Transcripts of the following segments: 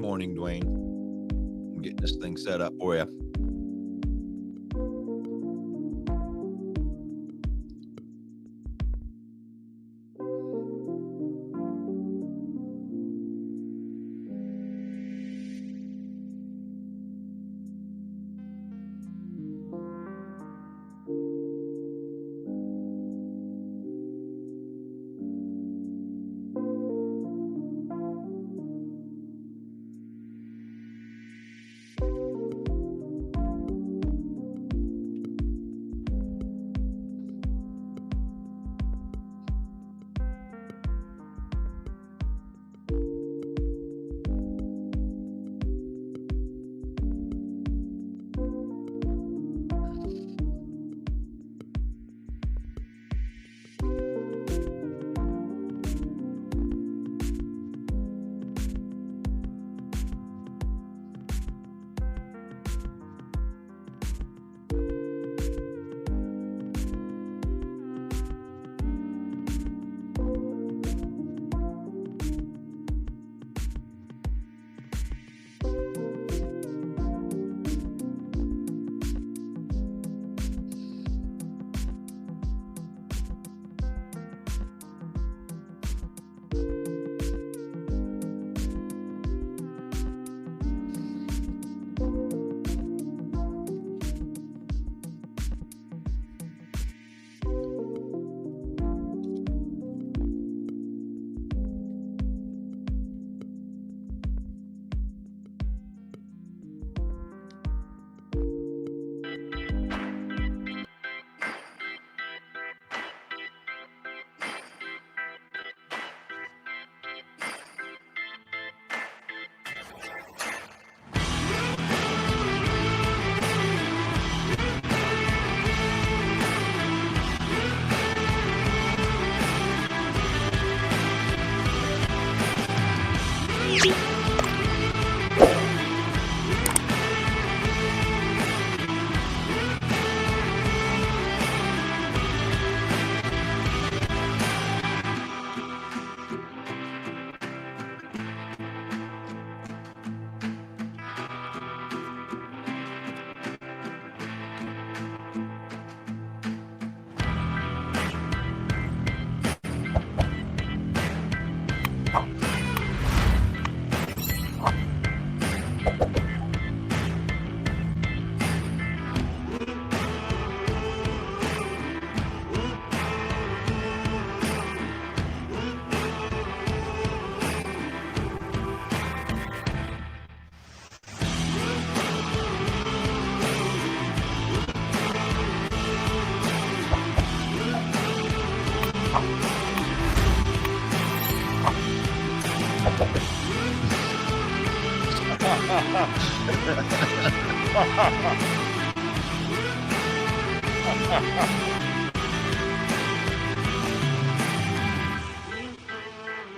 morning, Dwayne. I'm getting this thing set up for you.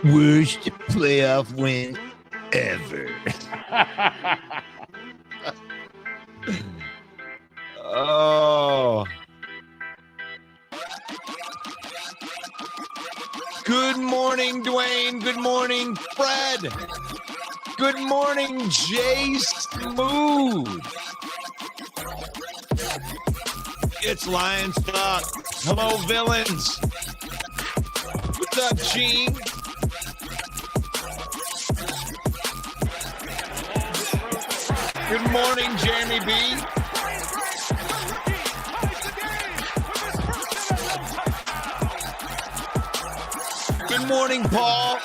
Worst playoff win ever. Oh. Good morning, Dwayne. Good morning, Fred. Good morning, Jay Smooth. It's Lions Talk. Hello, villains. What's up, Gene? Good morning, Jeremy B. Good morning, Paul.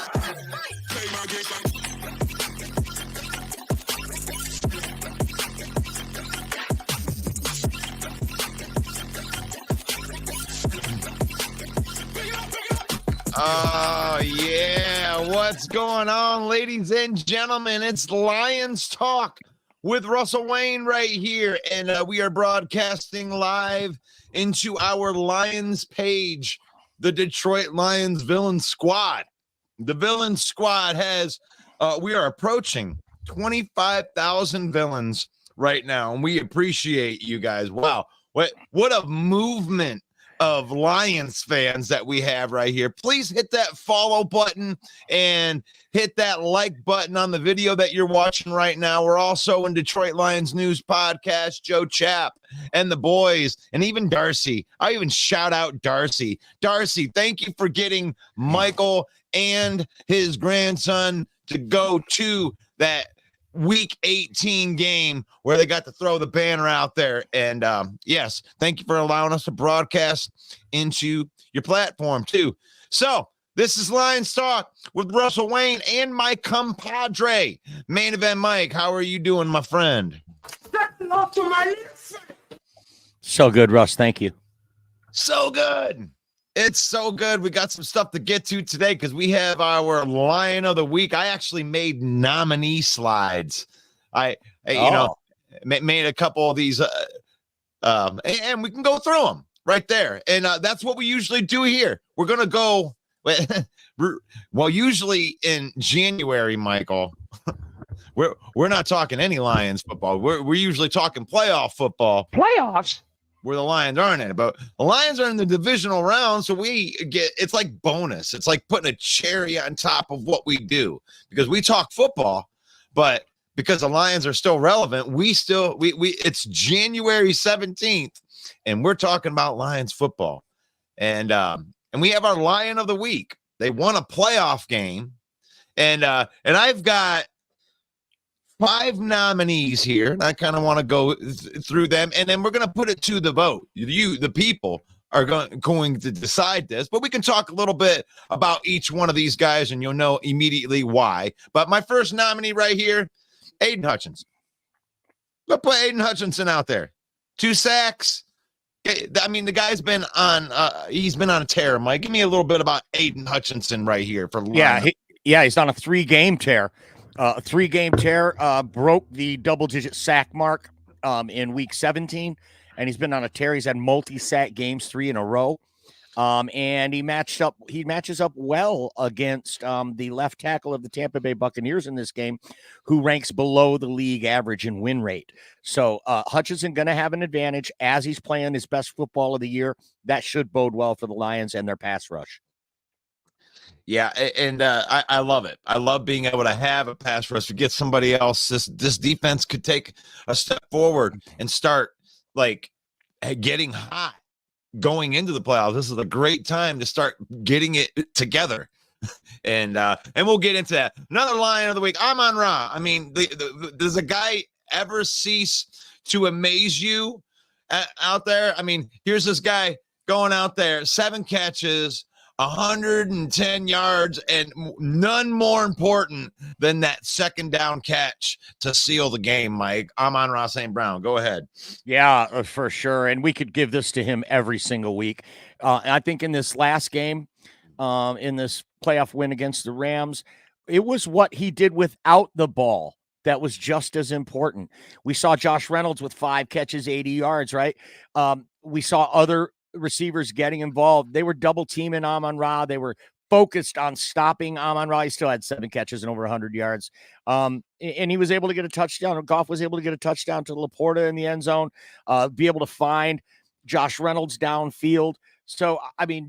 Oh, yeah. What's going on, ladies and gentlemen? It's Lions Talk with Russell Wayne right here. And we are broadcasting live into our Lions page, the Detroit Lions Villain Squad. The Villain Squad has, we are approaching 25,000 villains right now. And we appreciate you guys. Wow. What a movement of Lions fans that we have right here. Please hit that follow button and hit that like button on the video that you're watching right now. We're also in Detroit Lions News Podcast, Joe Chapp and the boys, and even Darcy. I even shout out Darcy. Darcy, thank you for getting Michael and his grandson to go to that Week 18 game where they got to throw the banner out there. And yes, thank you for allowing us to broadcast into your platform too. So this is Lions Talk with Russell Wayne and my compadre, Main Event Mike. How are you doing, my friend? So good, Russ. Thank you. So good. It's so good. We got some stuff to get to today because we have our Lion of the Week. I actually made nominee slides. I made a couple of these, and we can go through them right there. And that's what we usually do here. We're gonna go. Well, usually in January, Michael, we're not talking any Lions football. We're usually talking playoff football. Playoffs. Where the Lions aren't in it, but the Lions are in the divisional round, so it's like bonus. It's like putting a cherry on top of what we do because we talk football, but because the Lions are still relevant, it's January 17th, and we're talking about Lions football, and we have our Lion of the Week. They won a playoff game, and I've got 5 nominees here, and I kind of want to go through them, and then we're going to put it to the vote. You, the people, are going to decide this, but we can talk a little bit about each one of these guys, and you'll know immediately why. But my first nominee right here, Aiden Hutchinson. Let's put Aiden Hutchinson out there. 2 sacks. I mean, the guy's been on he's been on a tear, Mike. Give me a little bit about Aiden Hutchinson right here for he's on a 3-game tear. 3-game tear, broke the double-digit sack mark in week 17, and he's been on a tear. He's had multi-sack games 3 in a row, and he matches up well against the left tackle of the Tampa Bay Buccaneers in this game, who ranks below the league average in win rate. So Hutchinson going to have an advantage as he's playing his best football of the year. That should bode well for the Lions and their pass rush. Yeah, and I love it. I love being able to have a pass rush to get somebody else. This defense could take a step forward and start like getting hot going into the playoffs. This is a great time to start getting it together. And we'll get into that. Another Lion of the Week, Amon-Ra. I mean, does a guy ever cease to amaze you out there? I mean, here's this guy going out there, 7 catches, 110 yards, and none more important than that second down catch to seal the game, Mike. Amon-Ra St. Brown. Go ahead. Yeah, for sure. And we could give this to him every single week. I think in this last game, in this playoff win against the Rams, it was what he did without the ball that was just as important. We saw Josh Reynolds with 5 catches, 80 yards, right? We saw other receivers getting involved. They were double teaming Amon-Ra. They were focused on stopping Amon-Ra. He still had 7 catches and over 100 yards. And he was able to get a touchdown. Goff was able to get a touchdown to Laporta in the end zone, be able to find Josh Reynolds downfield. So, I mean,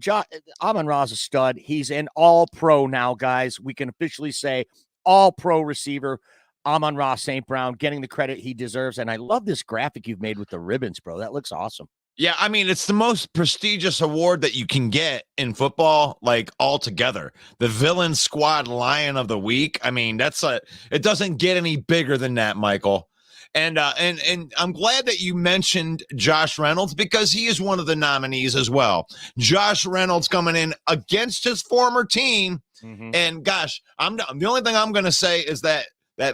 Amon-Ra is a stud. He's an all-pro now, guys. We can officially say all-pro receiver. Amon-Ra St. Brown getting the credit he deserves. And I love this graphic you've made with the ribbons, bro. That looks awesome. Yeah, I mean, it's the most prestigious award that you can get in football, like altogether. The Villain Squad Lion of the Week. I mean, it doesn't get any bigger than that, Michael. And I'm glad that you mentioned Josh Reynolds because he is one of the nominees as well. Josh Reynolds coming in against his former team. Mm-hmm. And gosh, the only thing I'm going to say is that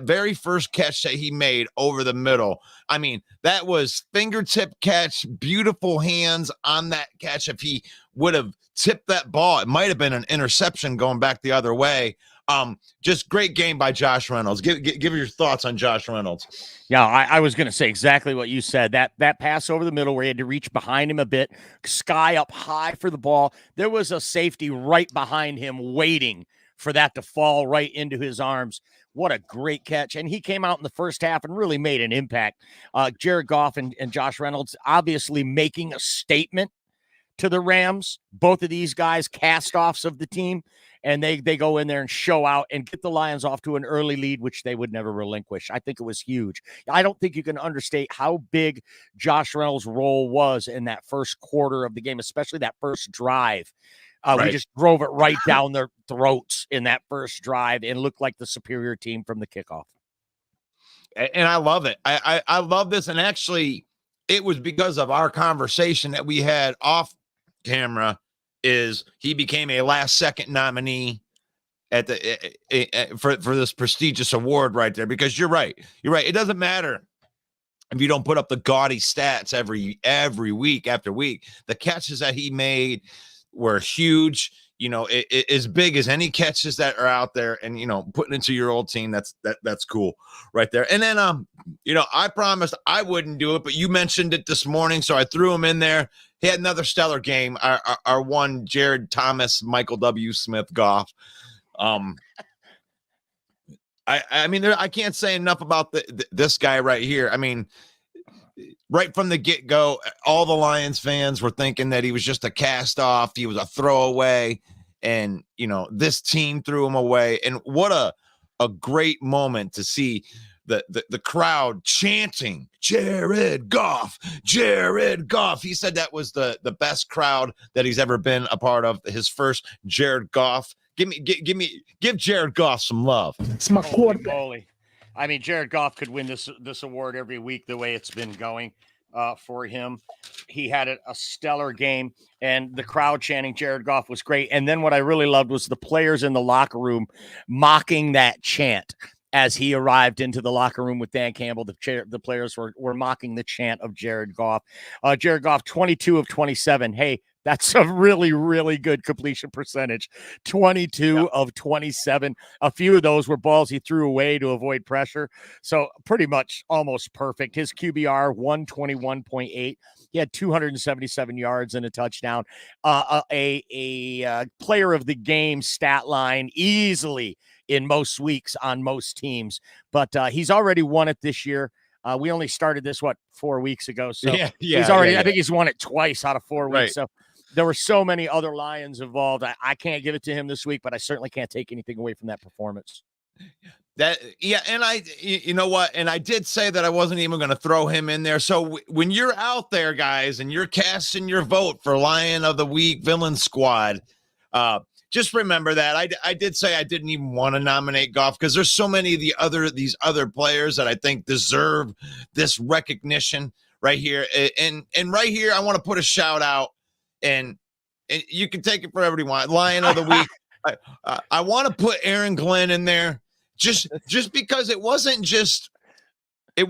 very first catch that he made over the middle, I mean, that was fingertip catch, beautiful hands on that catch. If he would have tipped that ball, it might have been an interception going back the other way. Just great game by Josh Reynolds. Give your thoughts on Josh Reynolds. Yeah, I was going to say exactly what you said. That pass over the middle where he had to reach behind him a bit, sky up high for the ball. There was a safety right behind him waiting for that to fall right into his arms. What a great catch. And he came out in the first half and really made an impact. Jared Goff and Josh Reynolds obviously making a statement to the Rams. Both of these guys cast-offs of the team, and they go in there and show out and get the Lions off to an early lead, which they would never relinquish. I think it was huge. I don't think you can understate how big Josh Reynolds' role was in that first quarter of the game, especially that first drive. We just drove it right down their throats in that first drive and looked like the superior team from the kickoff. And I love it. I love this. And actually, it was because of our conversation that we had off camera. Is he became a last-second nominee at the for this prestigious award right there? Because you're right. It doesn't matter if you don't put up the gaudy stats every week after week. The catches that he made were huge. As big as any catches that are out there, and putting into your old team, that's cool right there. And then I promised I wouldn't do it, but you mentioned it this morning, so I threw him in there. He had another stellar game. Our one, Jared Thomas, Michael W. Smith Goff. I mean, I can't say enough about this guy right here. I mean, right from the get-go, all the Lions fans were thinking that he was just a cast-off. He was a throwaway, and, this team threw him away. And what a great moment to see the crowd chanting, Jared Goff, Jared Goff. He said that was the best crowd that he's ever been a part of. His first Jared Goff. Give Jared Goff some love. It's my quarterback. I mean, Jared Goff could win this award every week the way it's been going for him. He had a stellar game, and the crowd chanting Jared Goff was great. And then what I really loved was the players in the locker room mocking that chant as he arrived into the locker room with Dan Campbell. The players were mocking the chant of Jared Goff. Jared Goff, 22 of 27. Hey, that's a really, really good completion percentage. 22 of 27. A few of those were balls he threw away to avoid pressure. So pretty much almost perfect. His QBR, 121.8. He had 277 yards and a touchdown. A player of the game stat line easily in most weeks on most teams. But he's already won it this year. We only started this, 4 weeks ago? So he's already, I think he's won it twice out of 4 weeks. Right. So there were so many other Lions involved. I can't give it to him this week, but I certainly can't take anything away from that performance. And you know what? And I did say that I wasn't even going to throw him in there. So when you're out there, guys, and you're casting your vote for Lion of the Week, Villain Squad, just remember that I did say I didn't even want to nominate Goff because there's so many of these other players that I think deserve this recognition right here. And right here, I want to put a shout out, and you can take it for everyone you want. Lion of the Week. I want to put Aaron Glenn in there just because it wasn't just the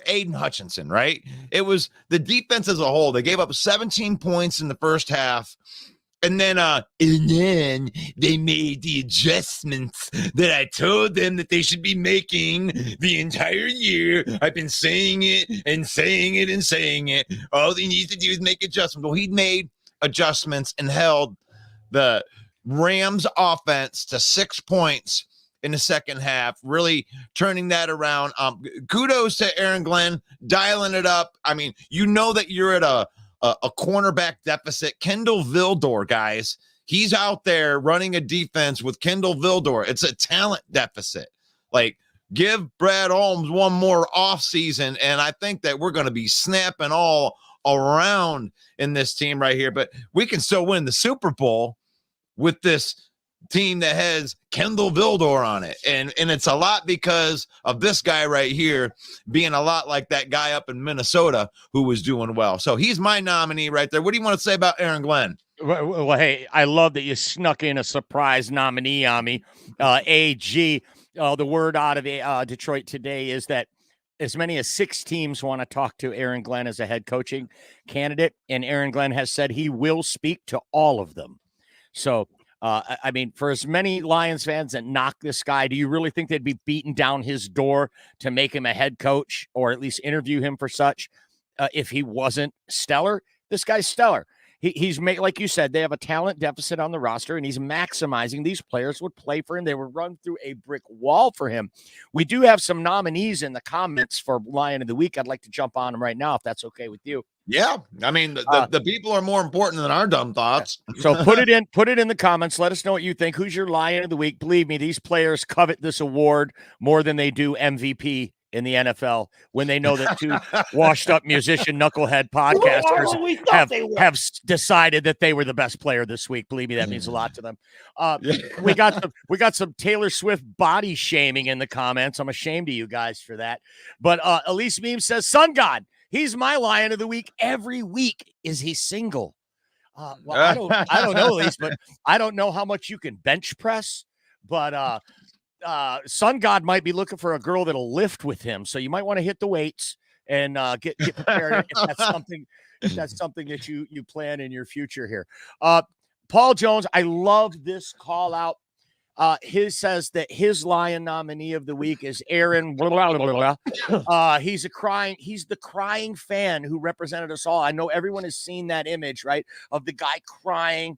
Aiden Hutchinson, right? It was the defense as a whole. They gave up 17 points in the first half. And then they made the adjustments that I told them that they should be making the entire year. I've been saying it and saying it and saying it. All he needs to do is make adjustments. Well, he made adjustments and held the Rams offense to 6 points in the second half, really turning that around. Kudos to Aaron Glenn, dialing it up. I mean, that you're at a cornerback deficit. Kendall Vildor, guys, he's out there running a defense with Kendall Vildor. It's a talent deficit. Like, give Brad Holmes one more offseason, and I think that we're going to be snapping all around in this team right here. But we can still win the Super Bowl with this team that has Kendall Vildor on it. And it's a lot because of this guy right here being a lot like that guy up in Minnesota who was doing well. So he's my nominee right there. What do you want to say about Aaron Glenn? Well, hey, I love that you snuck in a surprise nominee on me. AG, the word out of Detroit today is that as many as 6 teams want to talk to Aaron Glenn as a head coaching candidate, and Aaron Glenn has said he will speak to all of them. So, I mean, for as many Lions fans that knock this guy, do you really think they'd be beating down his door to make him a head coach or at least interview him for such if he wasn't stellar? This guy's stellar. He's made, like you said, they have a talent deficit on the roster, and he's maximizing. These players would play for him. They would run through a brick wall for him. We do have some nominees in the comments for Lion of the Week. I'd like to jump on them right now, if that's okay with you. Yeah, I mean the people are more important than our dumb thoughts. So put it in the comments. Let us know what you think. Who's your Lion of the Week? Believe me, these players covet this award more than they do MVP in the NFL when they know that two washed up musician knucklehead podcasters have decided that they were the best player this week. Believe me, that means a lot to them. We got some Taylor Swift body shaming in the comments. I'm ashamed of you guys for that. But Elise Meme says, Sun God, he's my Lion of the Week every week. Is he single? Well, I don't know, Elise, but I don't know how much you can bench press. But Sun God might be looking for a girl that'll lift with him, so you might want to hit the weights and get prepared if that's something that you plan in your future here. Paul Jones, I love this call out. His says that his Lion nominee of the week is Aaron. Blah, blah, blah, blah. He's the crying fan who represented us all. I know everyone has seen that image, right, of the guy crying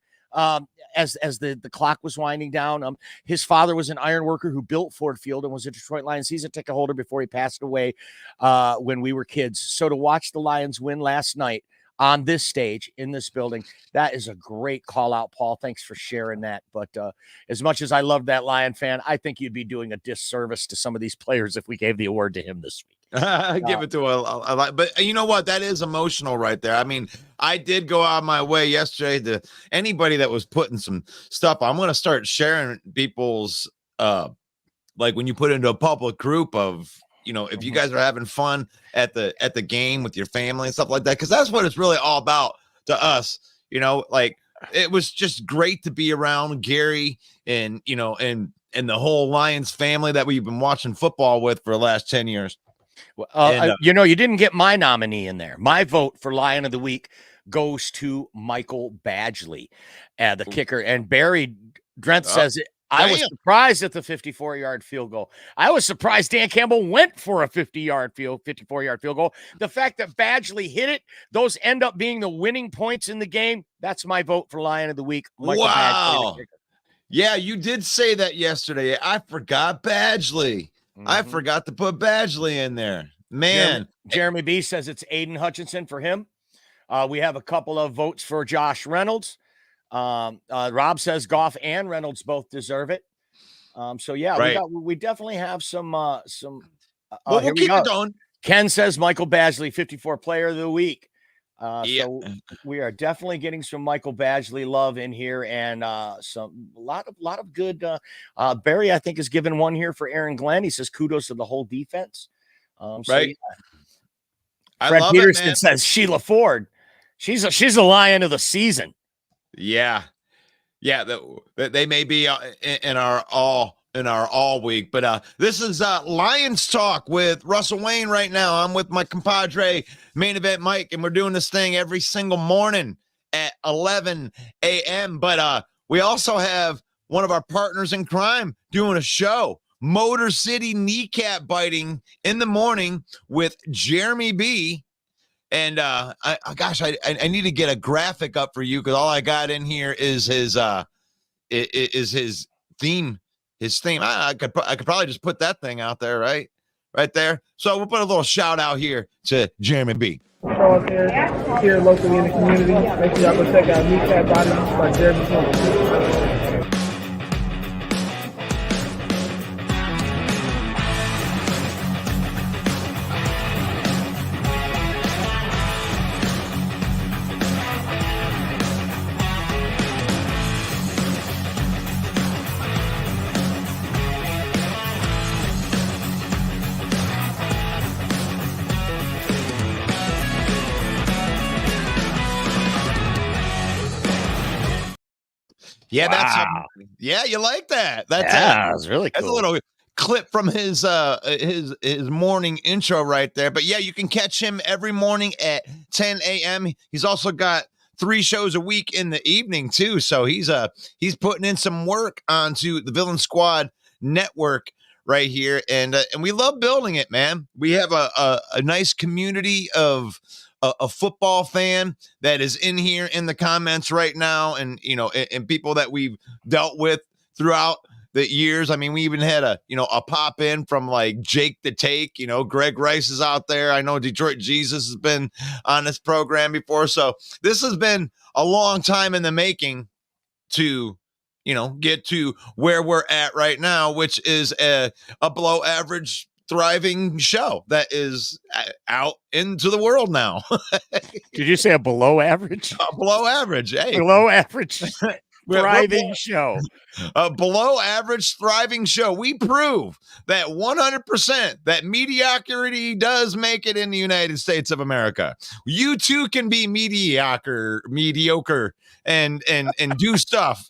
as the clock was winding down. His father was an iron worker who built Ford Field and was a Detroit Lions season ticket holder before he passed away when we were kids. So to watch the Lions win last night on this stage in this building, that is a great call out, Paul. Thanks for sharing that. But as much as I love that Lion fan, I think you'd be doing a disservice to some of these players if we gave the award to him this week. Give it to a but you know what? That is emotional right there. I mean, I did go out of my way yesterday to anybody that was putting some stuff. I'm going to start sharing people's like when you put into a public group of, you know, if you guys are having fun at the game with your family and stuff like that, because that's what it's really all about to us. You know, like it was just great to be around Gary and, you know, and the whole Lions family that we've been watching football with for the last 10 years. You know, you didn't get my nominee in there. My vote for Lion of the Week goes to Michael Badgley, the kicker. And Barry Drent says it. I was surprised at the 54-yard field goal. I was surprised Dan Campbell went for a 54-yard field goal. The fact that Badgley hit it, those end up being the winning points in the game. That's my vote for Lion of the Week. Michael wow. Badgley, yeah, you did say that yesterday. I forgot Badgley. I forgot to put Badgley in there. Man. Jeremy B says it's Aiden Hutchinson for him. We have a couple of votes for Josh Reynolds. Rob says Goff and Reynolds both deserve it. So yeah, right. we definitely have some well, we'll keep it going. Ken says Michael Badgley, 54 player of the week. So we are definitely getting some Michael Badgley love in here, and a lot of good. Barry, I think, is given one here for Aaron Glenn. He says kudos to the whole defense. Right. Yeah. Fred Peterson says Sheila Ford. She's a Lion of the season. Yeah. They may be in our all week, but this is Lions Talk with Russell Wayne right now. I'm with my compadre Main Event Mike, and we're doing this thing every single morning at 11 a.m. But we also have one of our partners in crime doing a show, Motor City Kneecap Biting in the morning with Jeremy B. And I need to get a graphic up for you because all I got in here is his theme. His theme. I could probably just put that thing out there, right there. So we'll put a little shout out here to Jeremy B. Shows here locally in the community. Make sure y'all go check out Kneecap Biting by Jeremy B. Yeah, wow. You like that? That's really cool. That's a little clip from his morning intro right there. But yeah, you can catch him every morning at 10 a.m. He's also got 3 shows a week in the evening too. So he's putting in some work onto the Villain Squad network right here, and we love building it, man. We have a nice community of a football fan that is in here in the comments right now, and you know, and people that we've dealt with throughout the years. I mean, we even had a pop in from like Jake the Take. Greg Rice is out there. I know Detroit Jesus has been on this program before. So this has been a long time in the making to get to where we're at right now, which is a below average thriving show that is out into the world now. Did you say a below average? Below average. Hey, below average thriving show. A below average thriving show. We prove that 100% that mediocrity does make it in the United States of America. You too can be mediocre and do stuff.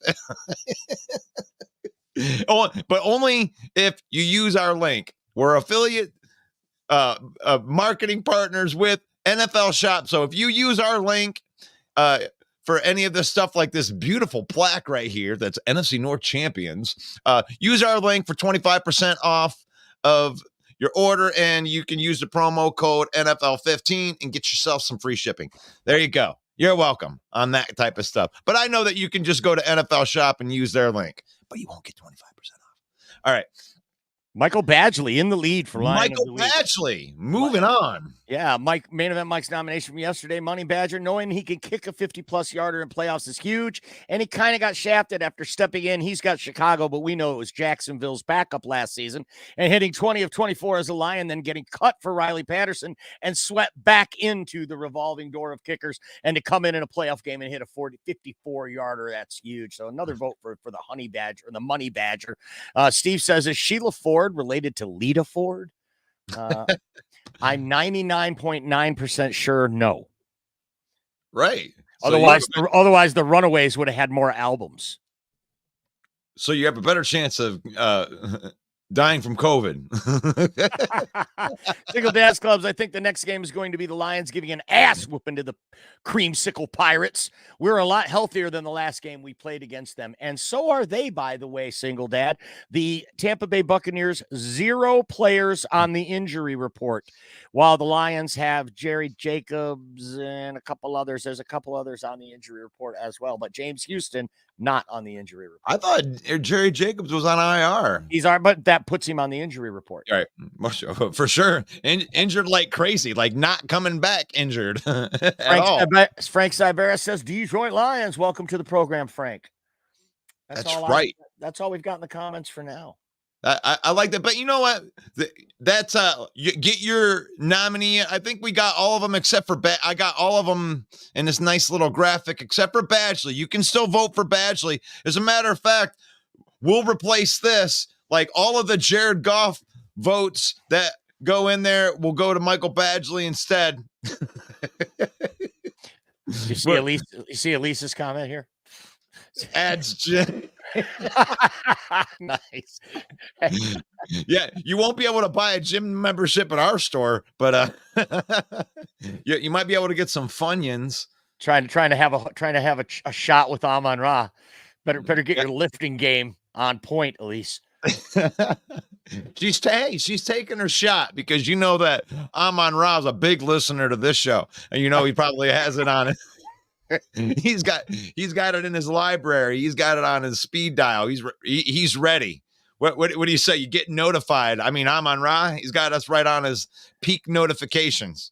But only if you use our link. We're affiliate marketing partners with NFL Shop. So if you use our link for any of this stuff, like this beautiful plaque right here, that's NFC North champions, use our link for 25% off of your order, and you can use the promo code NFL15 and get yourself some free shipping. There you go. You're welcome on that type of stuff. But I know that you can just go to NFL Shop and use their link, but you won't get 25% off. All right. Michael Badgley in the lead for Lion Michael of the Week. Badgley, moving on. Yeah, main event Mike's nomination from yesterday, Money Badger, knowing he can kick a 50-plus yarder in playoffs is huge, and he kind of got shafted after stepping in. He's got Chicago, but we know it was Jacksonville's backup last season, and hitting 20 of 24 as a Lion, then getting cut for Riley Patterson and swept back into the revolving door of kickers, and to come in a playoff game and hit a 54-yarder, that's huge. So another vote for the Honey Badger, or the Money Badger. Steve says, is Sheila Ford related to Lita Ford? I'm 99.9% sure no. Right. Otherwise the Runaways would have had more albums. So you have a better chance of dying from COVID. Single Dads Clubs, I think the next game is going to be the Lions giving an ass whooping to the Creamsicle Pirates. We're a lot healthier than the last game we played against them. And so are they, by the way, Single Dad. The Tampa Bay Buccaneers, 0 players on the injury report, while the Lions have Jerry Jacobs and a couple others. There's a couple others on the injury report as well, but James Houston not on the injury report. I thought Jerry Jacobs was on IR. But that puts him on the injury report. All right, for sure. Injured like crazy, like not coming back injured at all. Frank Sibera says, Detroit Lions, welcome to the program, Frank. That's right. That's all we've got in the comments for now. I like that, but you know what? That's you get your nominee. I think we got all of them except for I got all of them in this nice little graphic except for Badgley. You can still vote for Badgley. As a matter of fact, we'll replace this. Like all of the Jared Goff votes that go in there will go to Michael Badgley instead. You see Elise's comment here? Adds Jim. Nice. Yeah, you won't be able to buy a gym membership at our store, but you might be able to get some Funyuns. Trying to have a shot with Amon-Ra. Better get your lifting game on point, Elise. She's taking her shot because you know that Amon-Ra is a big listener to this show, and you know he probably has it on it. He's got it in his library. He's got it on his speed dial. He's ready. What do you say? You get notified. I mean, Amon-Ra, he's got us right on his peak notifications.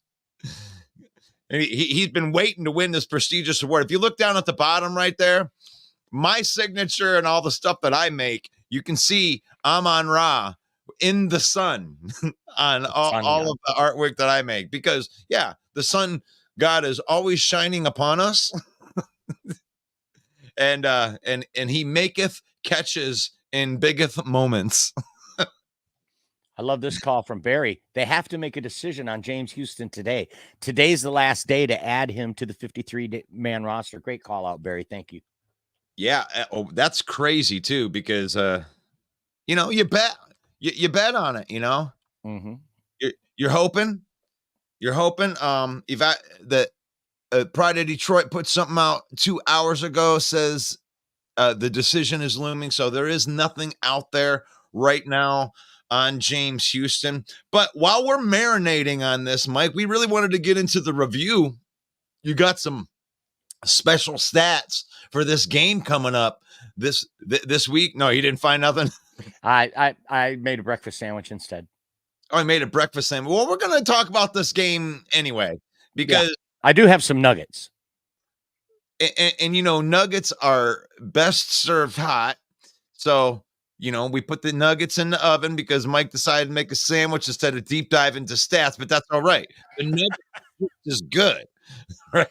And he's been waiting to win this prestigious award. If you look down at the bottom right there, my signature and all the stuff that I make, you can see Amon-Ra in the sun on all of the artwork that I make. Because, yeah, the sun God is always shining upon us. and he maketh catches in biggeth moments. I love this call from Barry. They have to make a decision on James Houston today. Today's the last day to add him to the 53-man roster. Great call out, Barry. Thank you. Yeah. Oh, that's crazy too, because, you bet on it, Mm-hmm. You're hoping, that Pride of Detroit put something out 2 hours ago, says the decision is looming. So there is nothing out there right now on James Houston. But while we're marinating on this, Mike, we really wanted to get into the review. You got some special stats for this game coming up this week? No, you didn't find nothing. I made a breakfast sandwich instead. Oh, I made a breakfast sandwich. Well, we're going to talk about this game anyway, because I do have some nuggets. And nuggets are best served hot. So, we put the nuggets in the oven because Mike decided to make a sandwich instead of deep dive into stats, but that's all right. The nugget is good. Right.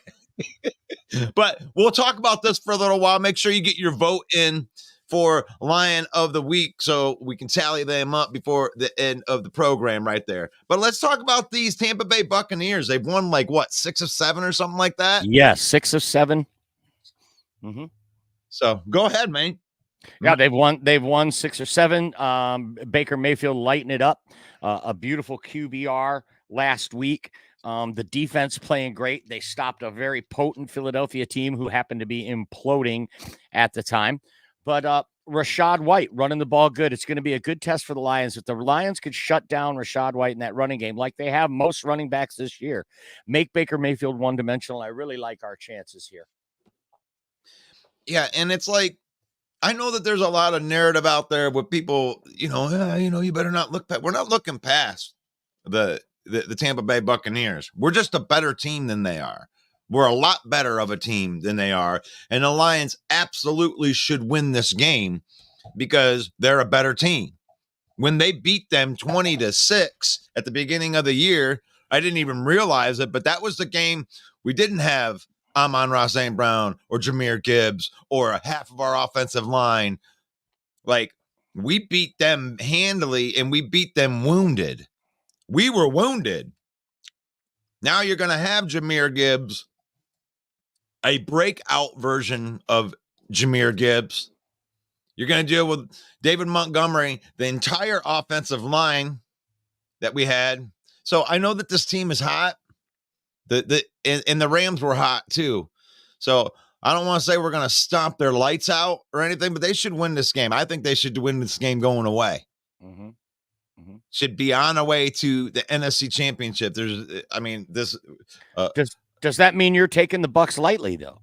But we'll talk about this for a little while. Make sure you get your vote in for Lion of the Week so we can tally them up before the end of the program right there. But let's talk about these Tampa Bay Buccaneers. They've won 6 of 7 or something like that? Yes, 6 of 7. Mm-hmm. So go ahead, man. Yeah, they've won 6 or 7. Baker Mayfield lighting it up. A beautiful QBR last week. The defense playing great. They stopped a very potent Philadelphia team who happened to be imploding at the time. But Rashad White running the ball good. It's going to be a good test for the Lions. If the Lions could shut down Rashad White in that running game like they have most running backs this year, make Baker Mayfield one-dimensional, I really like our chances here. Yeah, and it's like, I know that there's a lot of narrative out there with people, you better not look past. We're not looking past the Tampa Bay Buccaneers. We're just a better team than they are. We're a lot better of a team than they are. And the Lions absolutely should win this game because they're a better team. When they beat them 20-6 at the beginning of the year, I didn't even realize it, but that was the game we didn't have Amon-Ra St. Brown or Jahmyr Gibbs or half of our offensive line. Like, we beat them handily and we beat them wounded. We were wounded. Now you're going to have Jahmyr Gibbs, a breakout version of Jahmyr Gibbs. You're going to deal with David Montgomery, the entire offensive line that we had. So I know that this team is hot. And the Rams were hot too. So I don't want to say we're going to stomp their lights out or anything, but they should win this game. I think they should win this game going away. Mm-hmm. Mm-hmm. Should be on our way to the NFC Championship. Does that mean you're taking the Bucs lightly though?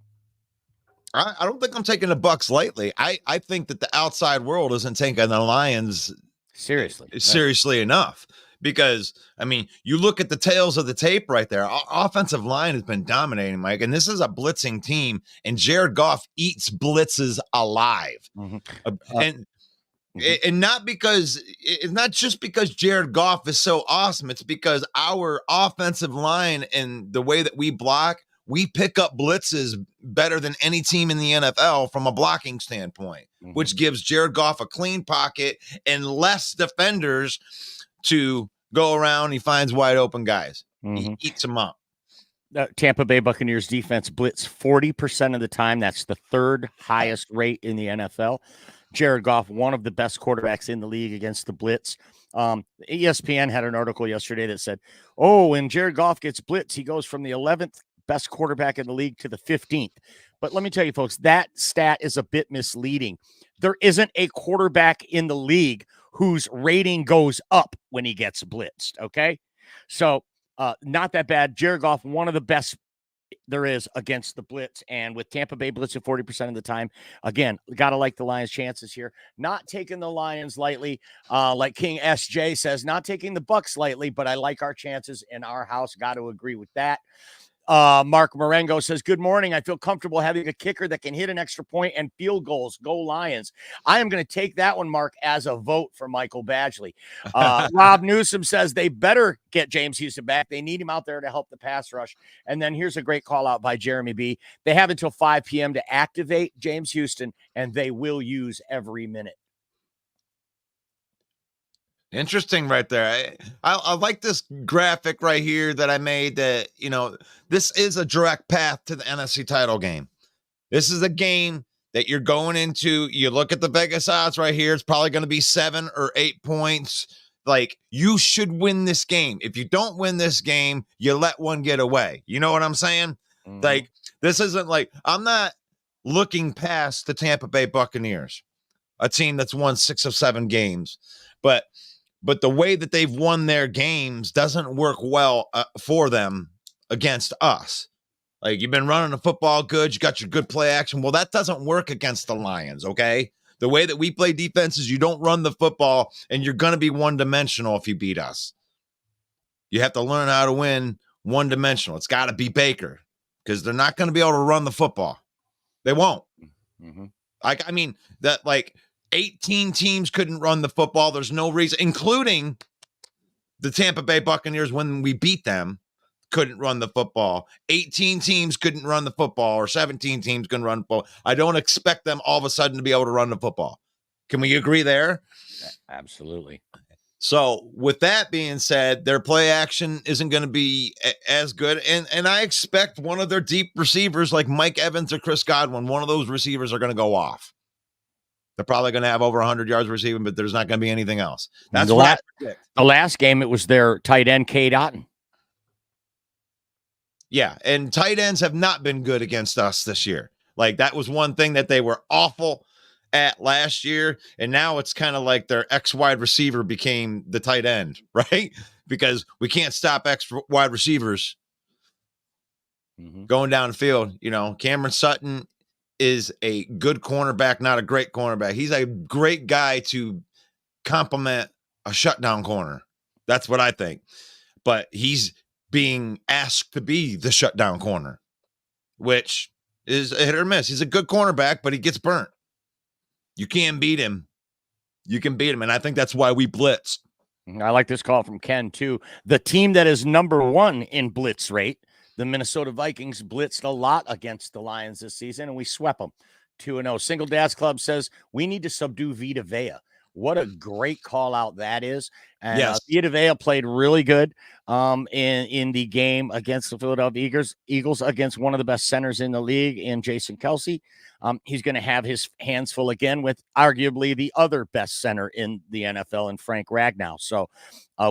I don't think I'm taking the Bucs lightly. I think that the outside world isn't taking the Lions seriously enough. Because, you look at the tails of the tape right there. Our offensive line has been dominating, Mike, and this is a blitzing team, and Jared Goff eats blitzes alive. Mm-hmm. And it's not just because Jared Goff is so awesome. It's because our offensive line and the way that we block, we pick up blitzes better than any team in the NFL from a blocking standpoint, mm-hmm. which gives Jared Goff a clean pocket and less defenders to go around. He finds wide open guys. Mm-hmm. He eats them up. Tampa Bay Buccaneers defense blitz 40% of the time. That's the third highest rate in the NFL. Jared Goff, one of the best quarterbacks in the league against the blitz. ESPN had an article yesterday that said, when Jared Goff gets blitz, he goes from the 11th best quarterback in the league to the 15th. But let me tell you, folks, that stat is a bit misleading. There isn't a quarterback in the league whose rating goes up when he gets blitzed, okay? So not that bad. Jared Goff, one of the best there is against the blitz, and with Tampa Bay blitzing 40% of the time, again, got to like the Lions' chances here. Not taking the Lions lightly, like King SJ says, not taking the Bucs lightly, but I like our chances in our house. Got to agree with that. Mark Marengo says, good morning. I feel comfortable having a kicker that can hit an extra point and field goals. Go Lions. I am going to take that one, Mark, as a vote for Michael Badgley. Rob Newsom says they better get James Houston back. They need him out there to help the pass rush. And then here's a great call out by Jeremy B. They have until 5 p.m. to activate James Houston, and they will use every minute. Interesting right there. I like this graphic right here that I made that, this is a direct path to the NFC title game. This is a game that you're going into. You look at the Vegas odds right here. It's probably going to be 7 or 8 points. Like, you should win this game. If you don't win this game, you let one get away. You know what I'm saying? Mm-hmm. Like, this isn't like, I'm not looking past the Tampa Bay Buccaneers, a team that's won 6 of 7 games. But the way that they've won their games doesn't work well for them against us. Like, you've been running the football good. You got your good play action. Well, that doesn't work against the Lions, okay? The way that we play defense is you don't run the football, and you're going to be one-dimensional if you beat us. You have to learn how to win one-dimensional. It's got to be Baker because they're not going to be able to run the football. They won't. Mm-hmm. I mean, that like 18 teams couldn't run the football. There's no reason, including the Tampa Bay Buccaneers when we beat them, couldn't run the football. 18 teams couldn't run the football, or 17 teams couldn't run the football. I don't expect them all of a sudden to be able to run the football. Can we agree there? Absolutely. So with that being said, their play action isn't going to be as good. And I expect one of their deep receivers like Mike Evans or Chris Godwin, one of those receivers are going to go off. They're probably going to have over 100 yards receiving, but there's not going to be anything else. That's what I predict. The last game, it was their tight end, Cade Otton. Yeah, and tight ends have not been good against us this year. Like, that was one thing that they were awful at last year, and now it's kind of like their ex-wide receiver became the tight end, right? Because we can't stop ex-wide receivers going down the field. You know, Cameron Sutton is a good cornerback, not a great cornerback. He's a great guy to complement a shutdown corner. That's what I think. But he's being asked to be the shutdown corner, which is a hit or miss. He's a good cornerback, but he gets burnt. You can't beat him. You can beat him, and I think that's why we blitz. I like this call from Ken, too. The team that is number one in blitz rate, the Minnesota Vikings, blitzed a lot against the Lions this season, and we swept them 2-0. Single Dads Club says we need to subdue Vita Vea. What a great call out that is. And yes. Vita Vea played really good in the game against the Philadelphia Eagles against one of the best centers in the league in Jason Kelce. He's going to have his hands full again with arguably the other best center in the NFL in Frank Ragnow. So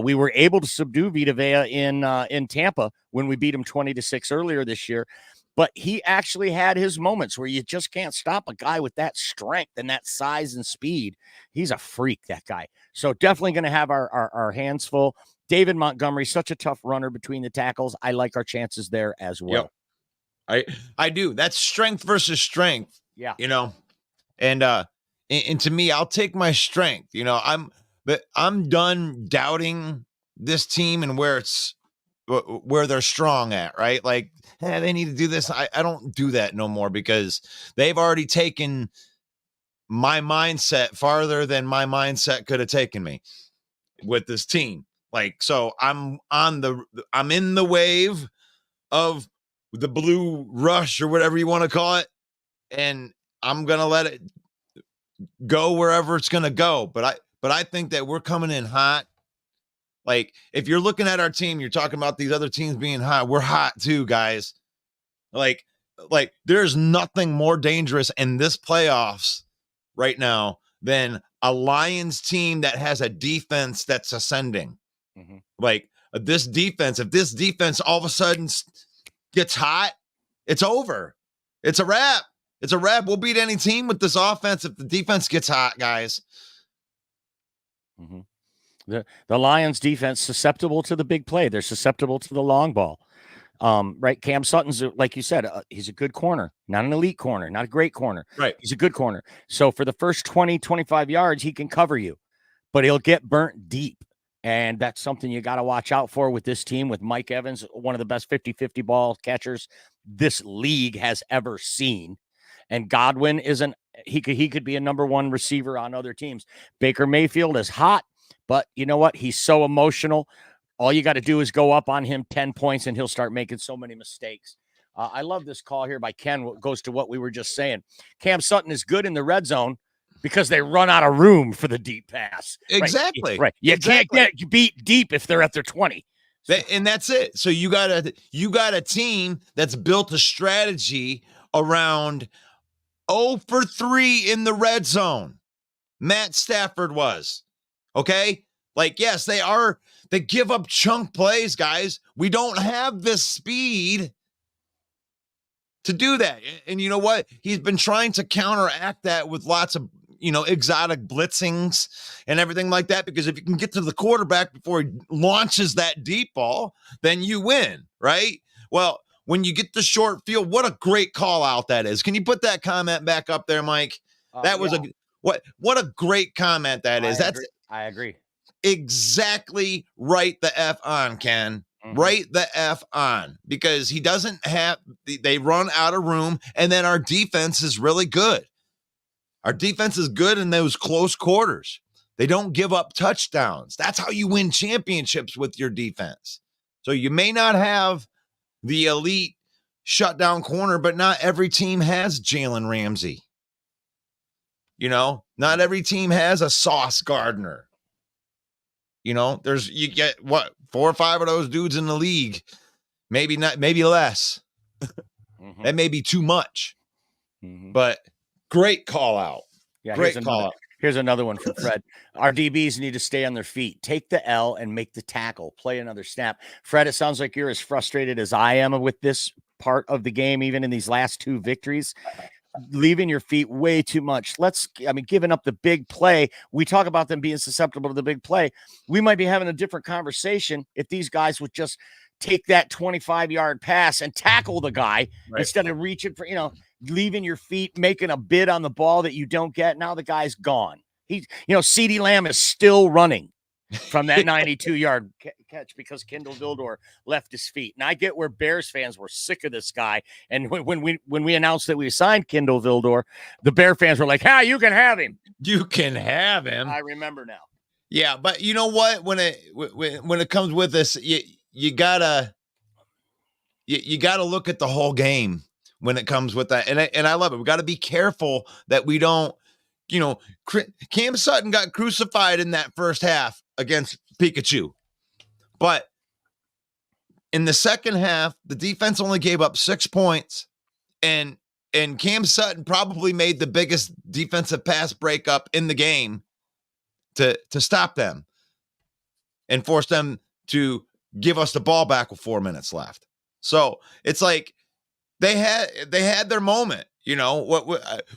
we were able to subdue Vita Vea in Tampa when we beat him 20-6 earlier this year. But he actually had his moments where you just can't stop a guy with that strength and that size and speed. He's a freak, that guy. So definitely going to have our hands full. David Montgomery, such a tough runner between the tackles. I like our chances there as well. Yep. I do. That's strength versus strength. Yeah. You know, and to me, I'll take my strength. You know, I'm done doubting this team and where they're strong at, right? Like, hey, they need to do this. I don't do that no more because they've already taken my mindset farther than my mindset could have taken me with this team. Like, so I'm in the wave of the blue rush or whatever you want to call it. And I'm going to let it go wherever it's going to go. But I think that we're coming in hot. Like, if you're looking at our team, you're talking about these other teams being hot. We're hot too, guys. Like there's nothing more dangerous in this playoffs right now than a Lions team that has a defense that's ascending. Mm-hmm. Like, this defense, if this defense all of a sudden gets hot, it's over. It's a wrap. It's a wrap. We'll beat any team with this offense if the defense gets hot, guys. Mm-hmm. The Lions defense susceptible to the big play. They're susceptible to the long ball. Right. Cam Sutton's, like you said, he's a good corner, not an elite corner, not a great corner. Right. He's a good corner. So for the first 20, 25 yards, he can cover you, but he'll get burnt deep. And that's something you got to watch out for with this team, with Mike Evans, one of the best 50-50 ball catchers this league has ever seen. And Godwin he could be a number one receiver on other teams. Baker Mayfield is hot, but you know what? He's so emotional. All you got to do is go up on him 10 points and he'll start making so many mistakes. I love this call here by Ken. What goes to what we were just saying. Cam Sutton is good in the red zone because they run out of room for the deep pass. Exactly. Right. You can't get beat deep if they're at their 20. And that's it. So you got a team that's built a strategy around 0 for 3 in the red zone. Matt Stafford was. Okay? Like, yes, they give up chunk plays, guys. We don't have the speed to do that. And you know what? He's been trying to counteract that with lots of, exotic blitzings and everything like that, because if you can get to the quarterback before he launches that deep ball, then you win, right? Well, when you get the short field, what a great call out that is. Can you put that comment back up there, Mike? That was what a great comment that is. I agree. Exactly right the F on, Ken. Right the F on, because he doesn't have, they run out of room, and then our defense is really good. Our defense is good in those close quarters. They don't give up touchdowns. That's how you win championships, with your defense. So you may not have the elite shutdown corner, but not every team has Jalen Ramsey. You know, not every team has a Sauce Gardner. You know, you get 4 or 5 of those dudes in the league. Maybe not, maybe less. That may be too much. But great call out. Yeah, great call out. Here's another one from Fred. Our DBs need to stay on their feet. Take the L and make the tackle. Play another snap. Fred, it sounds like you're as frustrated as I am with this part of the game, even in these last 2 victories. Leaving your feet way too much. Giving up the big play. We talk about them being susceptible to the big play. We might be having a different conversation if these guys would just take that 25-yard pass and tackle the guy instead of reaching for, leaving your feet, making a bid on the ball that you don't get. Now the guy's gone. CeeDee Lamb is still running from that 92-yard catch because Kendall Vildor left his feet. And I get where Bears fans were sick of this guy. And when we announced that we signed Kendall Vildor, the Bear fans were like, you can have him. You can have him. I remember now. Yeah, but you know what? When it comes with this, you gotta look at the whole game when it comes with that. And I love it. We got to be careful that we don't, Cam Sutton got crucified in that first half against Pikachu. But in the second half, the defense only gave up 6 points, and Cam Sutton probably made the biggest defensive pass breakup in the game to stop them and force them to give us the ball back with 4 minutes left. So it's like they had their moment. What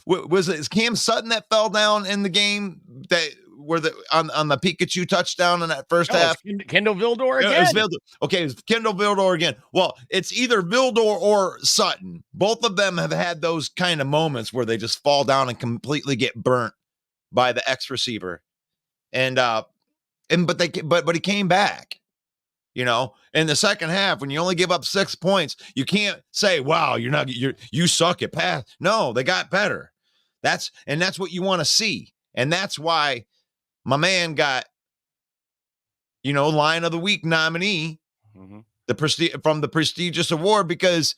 was it? Is Cam Sutton that fell down in the game that were on the Pikachu touchdown in that first half? Kendall Vildor again. Okay, it's Kendall Vildor again. Well, it's either Vildor or Sutton. Both of them have had those kind of moments where they just fall down and completely get burnt by the X receiver. But he came back. In the second half, when you only give up 6 points, you can't say, wow, you suck at pass. No, they got better. That's what you want to see. And that's why my man got, Line of the Week nominee, from the prestigious award, because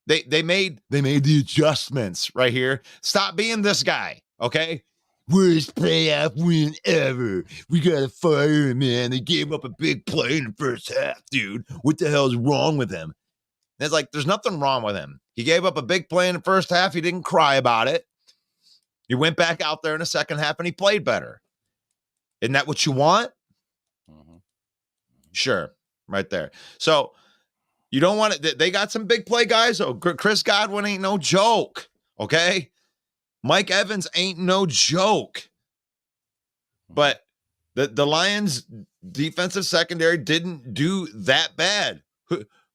they made the adjustments right here. Stop being this guy. Okay. Worst playoff win ever. We gotta fire him, man. They gave up a big play in the first half, dude. What the hell is wrong with him? And it's like, there's nothing wrong with him. He gave up a big play in the first half. He didn't cry about it. He went back out there in the second half and he played better. Isn't that what you want? Sure. Right there. So you don't want it. They got some big play guys. Oh, Chris Godwin ain't no joke. Okay. Mike Evans ain't no joke. But the Lions defensive secondary didn't do that bad.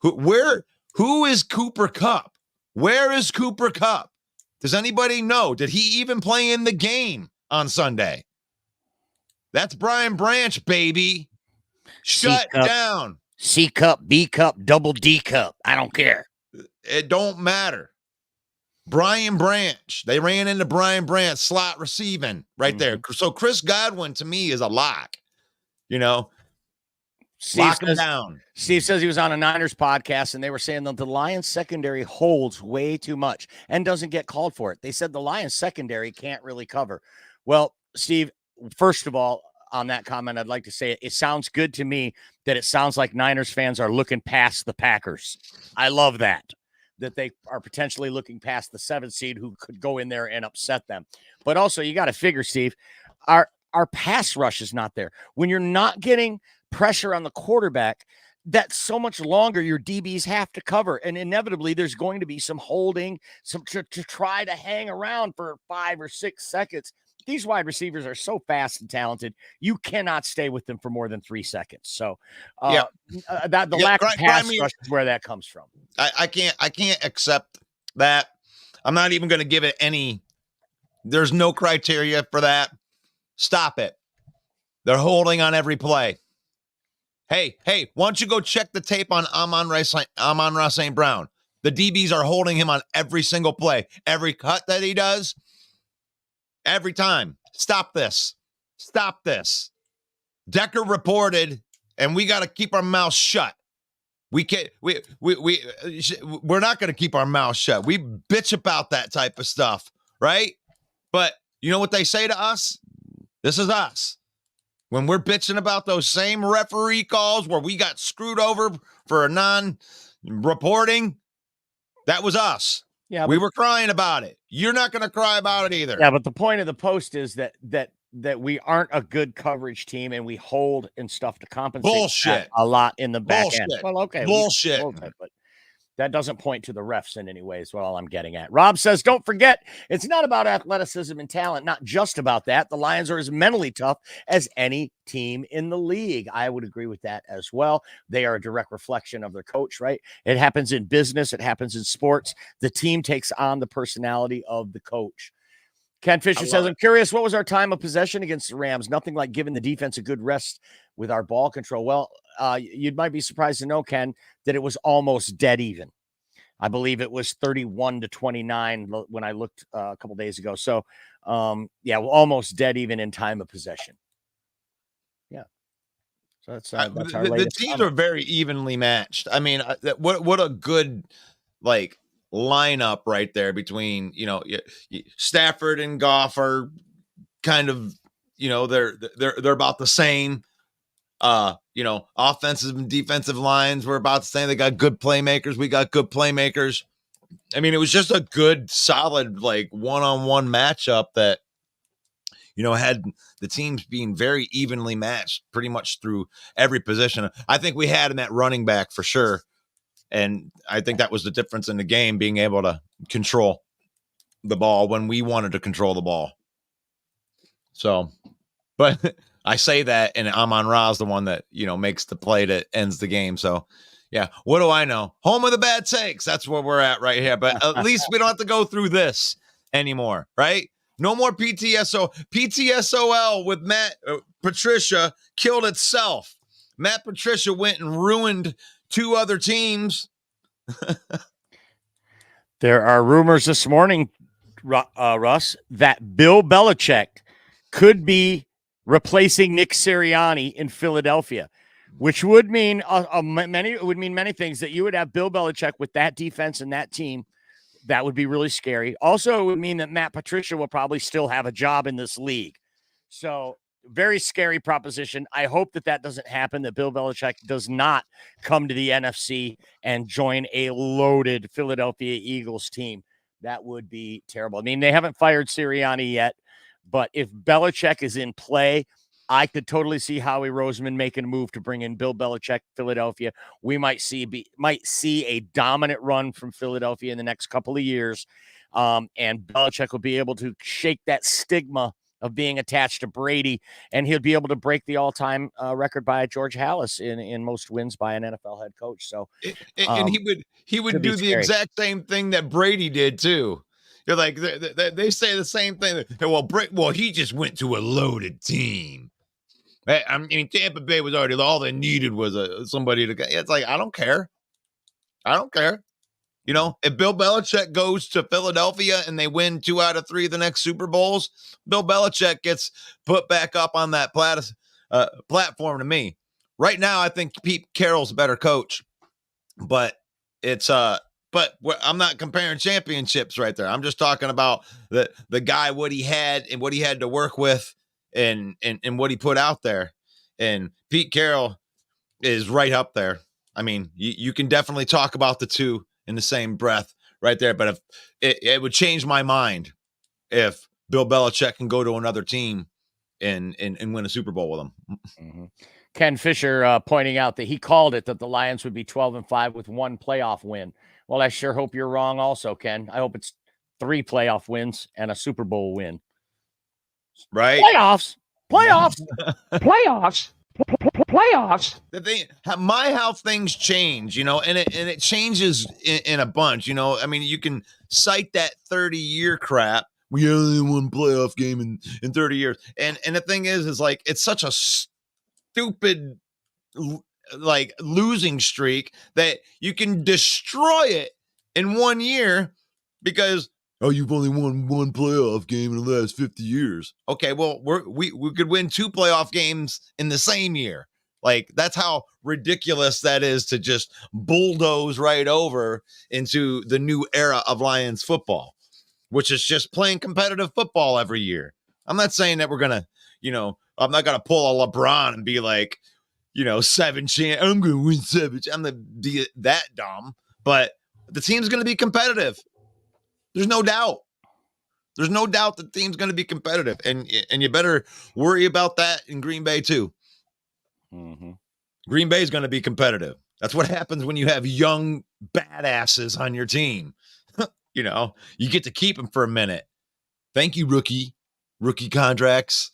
Who is Cooper Kupp? Where is Cooper Kupp? Does anybody know? Did he even play in the game on Sunday? That's Brian Branch, baby. Shut down. C cup, B cup, double D cup. I don't care. It don't matter. Brian Branch. They ran into Brian Branch slot receiving right there. So Chris Godwin to me is a lock. Lock him down. Steve says he was on a Niners podcast and they were saying that the Lions secondary holds way too much and doesn't get called for it. They said the Lions secondary can't really cover. Well, Steve, first of all, on that comment, I'd like to say it sounds good to me that it sounds like Niners fans are looking past the Packers. I love that they are potentially looking past the 7th seed who could go in there and upset them. But also you got to figure, Steve, our pass rush is not there. When you're not getting pressure on the quarterback, that's so much longer your DBs have to cover. And inevitably there's going to be some holding, some to try to hang around for 5 or 6 seconds. these wide receivers are so fast and talented. You cannot stay with them for more than 3 seconds. So that the lack of pass rush is where that comes from. I can't accept that. I'm not even going to give it any. There's no criteria for that. Stop it. They're holding on every play. Hey, why don't you go check the tape on Amon-Ra St. Brown? The DBs are holding him on every single play. Every cut that he does, every time. Stop this. Decker reported, and we got to keep our mouths shut. We're not going to keep our mouths shut. We bitch about that type of stuff, right? But you know what they say to us? This is us. When we're bitching about those same referee calls where we got screwed over for a non-reporting, that was us. Yeah, we were crying about it. You're not going to cry about it either. Yeah, but the point of the post is that we aren't a good coverage team, and we hold and stuff to compensate a lot in the back end. Well, okay, bullshit. But that doesn't point to the refs in any way is what all I'm getting at. Rob says, don't forget, it's not about athleticism and talent, not just about that. The Lions are as mentally tough as any team in the league. I would agree with that as well. They are a direct reflection of their coach, right? It happens in business. It happens in sports. The team takes on the personality of the coach. Ken Fisher says, I'm curious, what was our time of possession against the Rams? Nothing like giving the defense a good rest with our ball control. Well, you might be surprised to know, Ken, that it was almost dead even. I believe it was 31-29 when I looked a couple days ago. So, almost dead even in time of possession. Yeah. So that's our latest. The teams are very evenly matched. I mean, what a good, lineup right there between, Stafford and Goff are kind of, they're about the same. Offensive and defensive lines were about the same. They got good playmakers. We got good playmakers. I mean, it was just a good, solid, one-on-one matchup that, had the teams being very evenly matched pretty much through every position. I think we had him at running back for sure. And I think that was the difference in the game, being able to control the ball when we wanted to control the ball. So, but I say that, and Amon-Ra is the one that, makes the play that ends the game. So, yeah, what do I know? Home of the bad takes. That's where we're at right here. But at least we don't have to go through this anymore, right? No more PTSOL with Matt Patricia killed itself. Matt Patricia went and ruined 2 other teams. There are rumors this morning, Russ, that Bill Belichick could be replacing Nick Sirianni in Philadelphia, which would mean many things. That you would have Bill Belichick with that defense and that team. That would be really scary. Also, it would mean that Matt Patricia will probably still have a job in this league. So, very scary proposition. I hope that doesn't happen, that Bill Belichick does not come to the NFC and join a loaded Philadelphia Eagles team. That would be terrible. I mean, they haven't fired Sirianni yet, but if Belichick is in play, I could totally see Howie Roseman making a move to bring in Bill Belichick, Philadelphia. We might see a dominant run from Philadelphia in the next couple of years, and Belichick will be able to shake that stigma of being attached to Brady, and he'll be able to break the all-time record by George Halas in most wins by an NFL head coach. So, and he would do the exact same thing that Brady did too. You're like, they say the same thing. Well, he just went to a loaded team. I mean, Tampa Bay was already, all they needed was somebody to. It's like, I don't care. If Bill Belichick goes to Philadelphia and they win 2 out of 3 of the next Super Bowls, Bill Belichick gets put back up on that platform to me. Right now, I think Pete Carroll's a better coach, but I'm not comparing championships right there. I'm just talking about the guy, what he had and what he had to work with and what he put out there. And Pete Carroll is right up there. I mean, you can definitely talk about the two in the same breath right there. But if it would change my mind if Bill Belichick can go to another team and win a Super Bowl with them. Mm-hmm. Ken Fisher pointing out that he called it that the Lions would be 12-5 with 1 playoff win. Well, I sure hope you're wrong also, Ken. I hope it's 3 playoff wins and a Super Bowl win. right? Playoffs. Playoffs. The thing, how things change, and it changes in a bunch. I mean, you can cite that 30-year crap. We only won playoff game in 30 years, and the thing is like it's such a stupid like losing streak that you can destroy it in 1 year because you've only won one playoff game in the last 50 years. Okay, well we could win 2 playoff games in the same year. Like that's how ridiculous that is to just bulldoze right over into the new era of Lions football, which is just playing competitive football every year. I'm not saying that we're gonna, I'm not gonna pull a LeBron and be like, 7 chance. I'm gonna win 7. I'm gonna be that dumb, but the team's gonna be competitive. There's no doubt. There's no doubt the team's gonna be competitive, and you better worry about that in Green Bay too. Mm-hmm. Green Bay is going to be competitive. That's what happens when you have young badasses on your team. You get to keep them for a minute. Thank you, rookie contracts.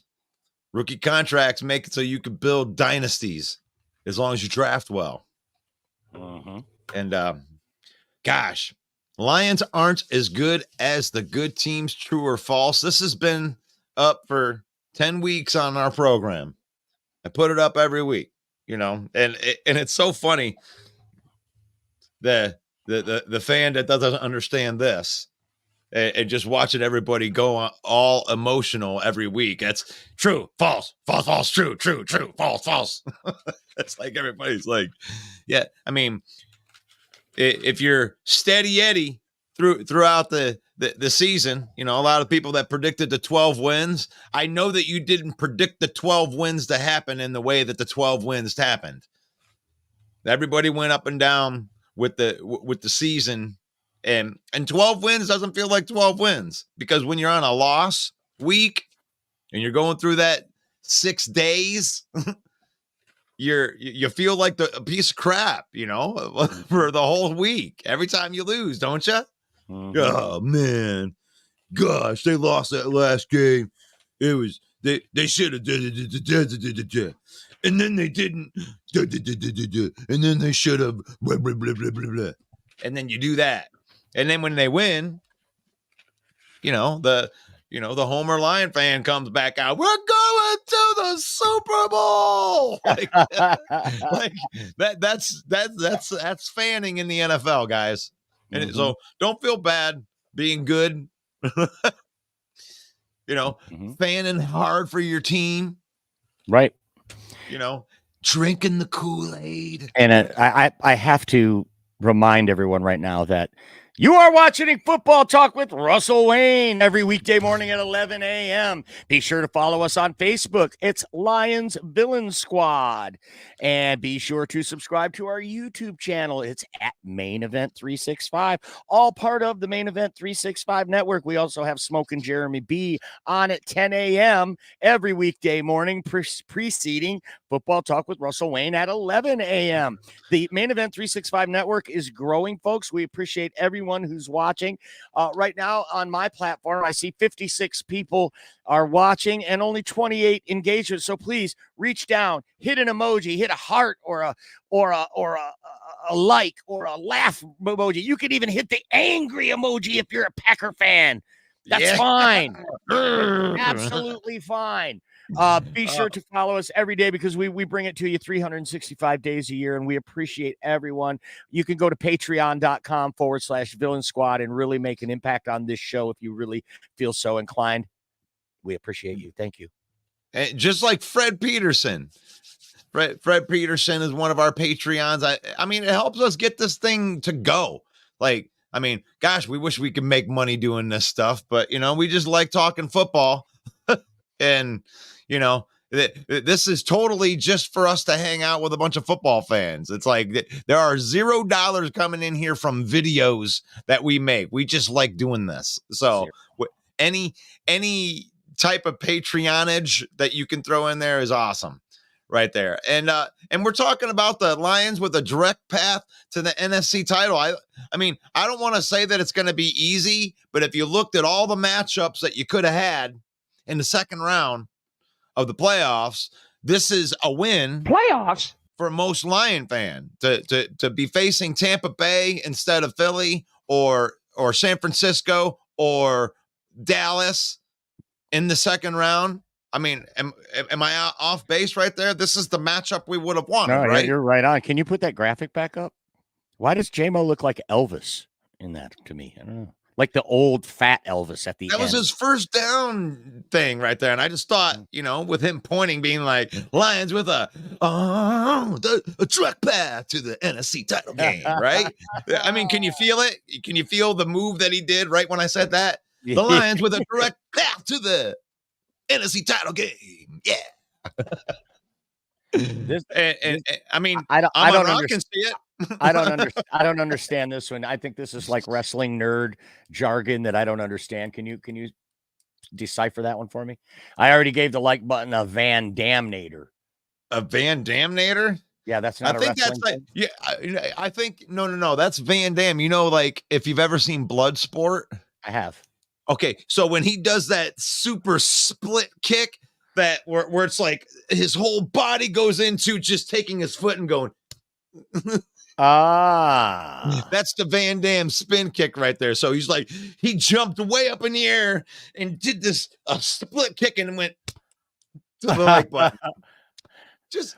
Rookie contracts make it so you can build dynasties as long as you draft well. Mm-hmm. And gosh, Lions aren't as good as the good teams, true or false. This has been up for 10 weeks on our program. I put it up every week, and it's so funny. The fan that doesn't understand this and just watching everybody go all emotional every week. That's true, false, true, false. It's like everybody's like, yeah. I mean, if you're steady Eddie throughout the season, a lot of people that predicted the 12 wins. I know that you didn't predict the 12 wins to happen in the way that the 12 wins happened. Everybody went up and down with the season, and 12 wins doesn't feel like 12 wins because when you're on a loss week and you're going through that 6 days, you feel like a piece of crap, for the whole week. Every time you lose, don't you? Mm-hmm. Oh man, gosh, they lost that last game. It was they should have did, and then they didn't, and then they should have, and then you do that, and then when they win, the Homer Lion fan comes back out. We're going to the Super Bowl. That's fanning in the NFL, guys. And so don't feel bad being good. Fanning hard for your team. Right. Drinking the Kool-Aid. And I have to remind everyone right now that you are watching Football Talk with Russell Wayne every weekday morning at 11 a.m. Be sure to follow us on Facebook. It's Lions Villain Squad. And be sure to subscribe to our YouTube channel. It's at Main Event 365, all part of the Main Event 365 network. We also have Smoke and Jeremy B on at 10 a.m. every weekday morning, preceding Football Talk with Russell Wayne at 11 a.m. The Main Event 365 network is growing, folks. We appreciate everyone who's watching. Right now on my platform, I see 56 people are watching and only 28 engagements. So please reach down, hit an emoji, hit a heart or a like or a laugh emoji. You can even hit the angry emoji if you're a Packer fan. That's fine. Absolutely fine. Be sure to follow us every day because we bring it to you 365 days a year, and we appreciate everyone. You can go to patreon.com/Villain Squad and really make an impact on this show if you really feel so inclined. We appreciate you. Thank you. And just like Fred Peterson. Fred Peterson is one of our Patreons. I mean, it helps us get this thing to go. Like, I mean, gosh, we wish we could make money doing this stuff, but we just like talking football. And this is totally just for us to hang out with a bunch of football fans. It's like there are $0 coming in here from videos that we make. We just like doing this. So any type of Patreonage that you can throw in there is awesome right there. And we're talking about the Lions with a direct path to the NFC title. I mean, I don't want to say that it's going to be easy, but if you looked at all the matchups that you could have had in the second round of the playoffs. This is a win. Playoffs? For most Lion fan to be facing Tampa Bay instead of Philly or San Francisco or Dallas in the second round. I mean, am I off base right there? This is the matchup we would have wanted, right? You're right on. Can you put that graphic back up? Why does J-Mo look like Elvis in that to me? I don't know. Like the old fat Elvis at the end. That was his first down thing right there. And I just thought, with him pointing, being like, Lions with a track path to the NFC title game, right? I mean, can you feel it? Can you feel the move that he did right when I said that? The Lions with a direct path to the NFC title game. Yeah. I mean, I don't understand. See it. I don't understand this one. I think this is like wrestling nerd jargon that I don't understand. Can you decipher that one for me? I already gave the like button a Van Damnator. A Van Damnator? Yeah, that's not. I think that's like, yeah. I think no. That's Van Dam. Like if you've ever seen Bloodsport, I have. Okay, so when he does that super split kick, that where it's like his whole body goes into just taking his foot and going. That's the Van Dam spin kick right there. So he's like, he jumped way up in the air and did this split kick and went to the like button. Just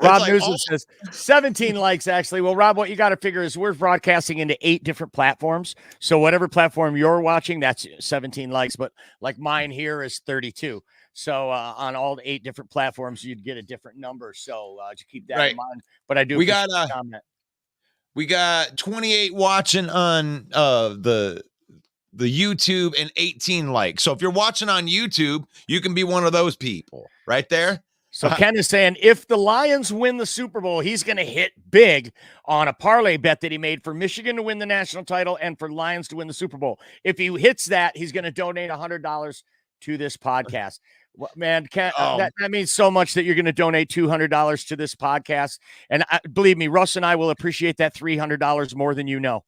Rob like, Newsom says 17 likes actually. Well, Rob, what you got to figure is we're broadcasting into 8 different platforms. So whatever platform you're watching, that's 17 likes. But like mine here is 32. So on all the 8 different platforms, you'd get a different number. So just keep that in mind. But I do. We got 28 watching on the YouTube and 18 likes. So if you're watching on YouTube, you can be one of those people right there. So Ken is saying if the Lions win the Super Bowl, he's going to hit big on a parlay bet that he made for Michigan to win the national title and for Lions to win the Super Bowl. If he hits that, he's going to donate $100 to this podcast. Man, Ken, that means so much that you're going to donate $200 to this podcast. And believe me, Russ and I will appreciate that $300 more than you know.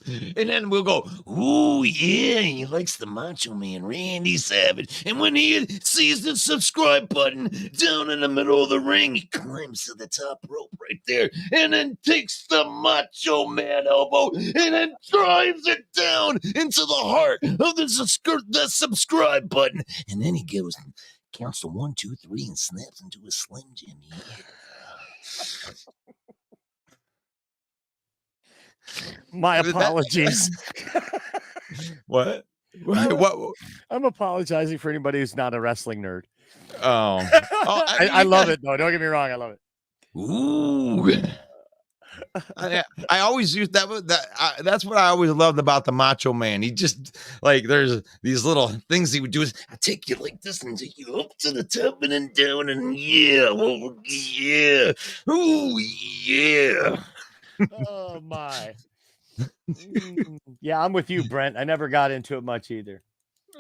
And then we'll go, ooh, yeah, he likes the Macho Man, Randy Savage. And when he sees the subscribe button down in the middle of the ring, he climbs to the top rope right there and then takes the Macho Man elbow and then drives it down into the heart of the subscribe button. And then he goes and counts to 1, 2, 3 and snaps into a Slim Jim. Yeah. My apologies. What? I'm apologizing for anybody who's not a wrestling nerd. I love it though. Don't get me wrong. I love it. Ooh. I always use that. That's what I always loved about the Macho Man. He just like there's these little things he would do. Is I take you like this and take you up to the top and then down and yeah, oh yeah, ooh yeah. Oh my. Yeah, I'm with you, Brent. I never got into it much either.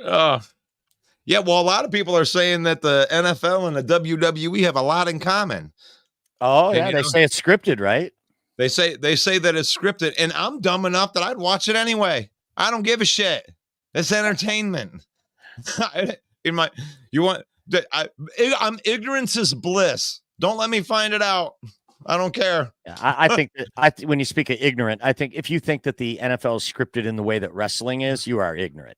Yeah, well, a lot of people are saying that the NFL and the WWE have a lot in common. Oh, yeah, they say it's scripted, right? They say that it's scripted, and I'm dumb enough that I'd watch it anyway. I don't give a shit. It's entertainment. I'm ignorance is bliss. Don't let me find it out. I don't care. I think when you speak of ignorant, I think if you think that the NFL is scripted in the way that wrestling is, you are ignorant.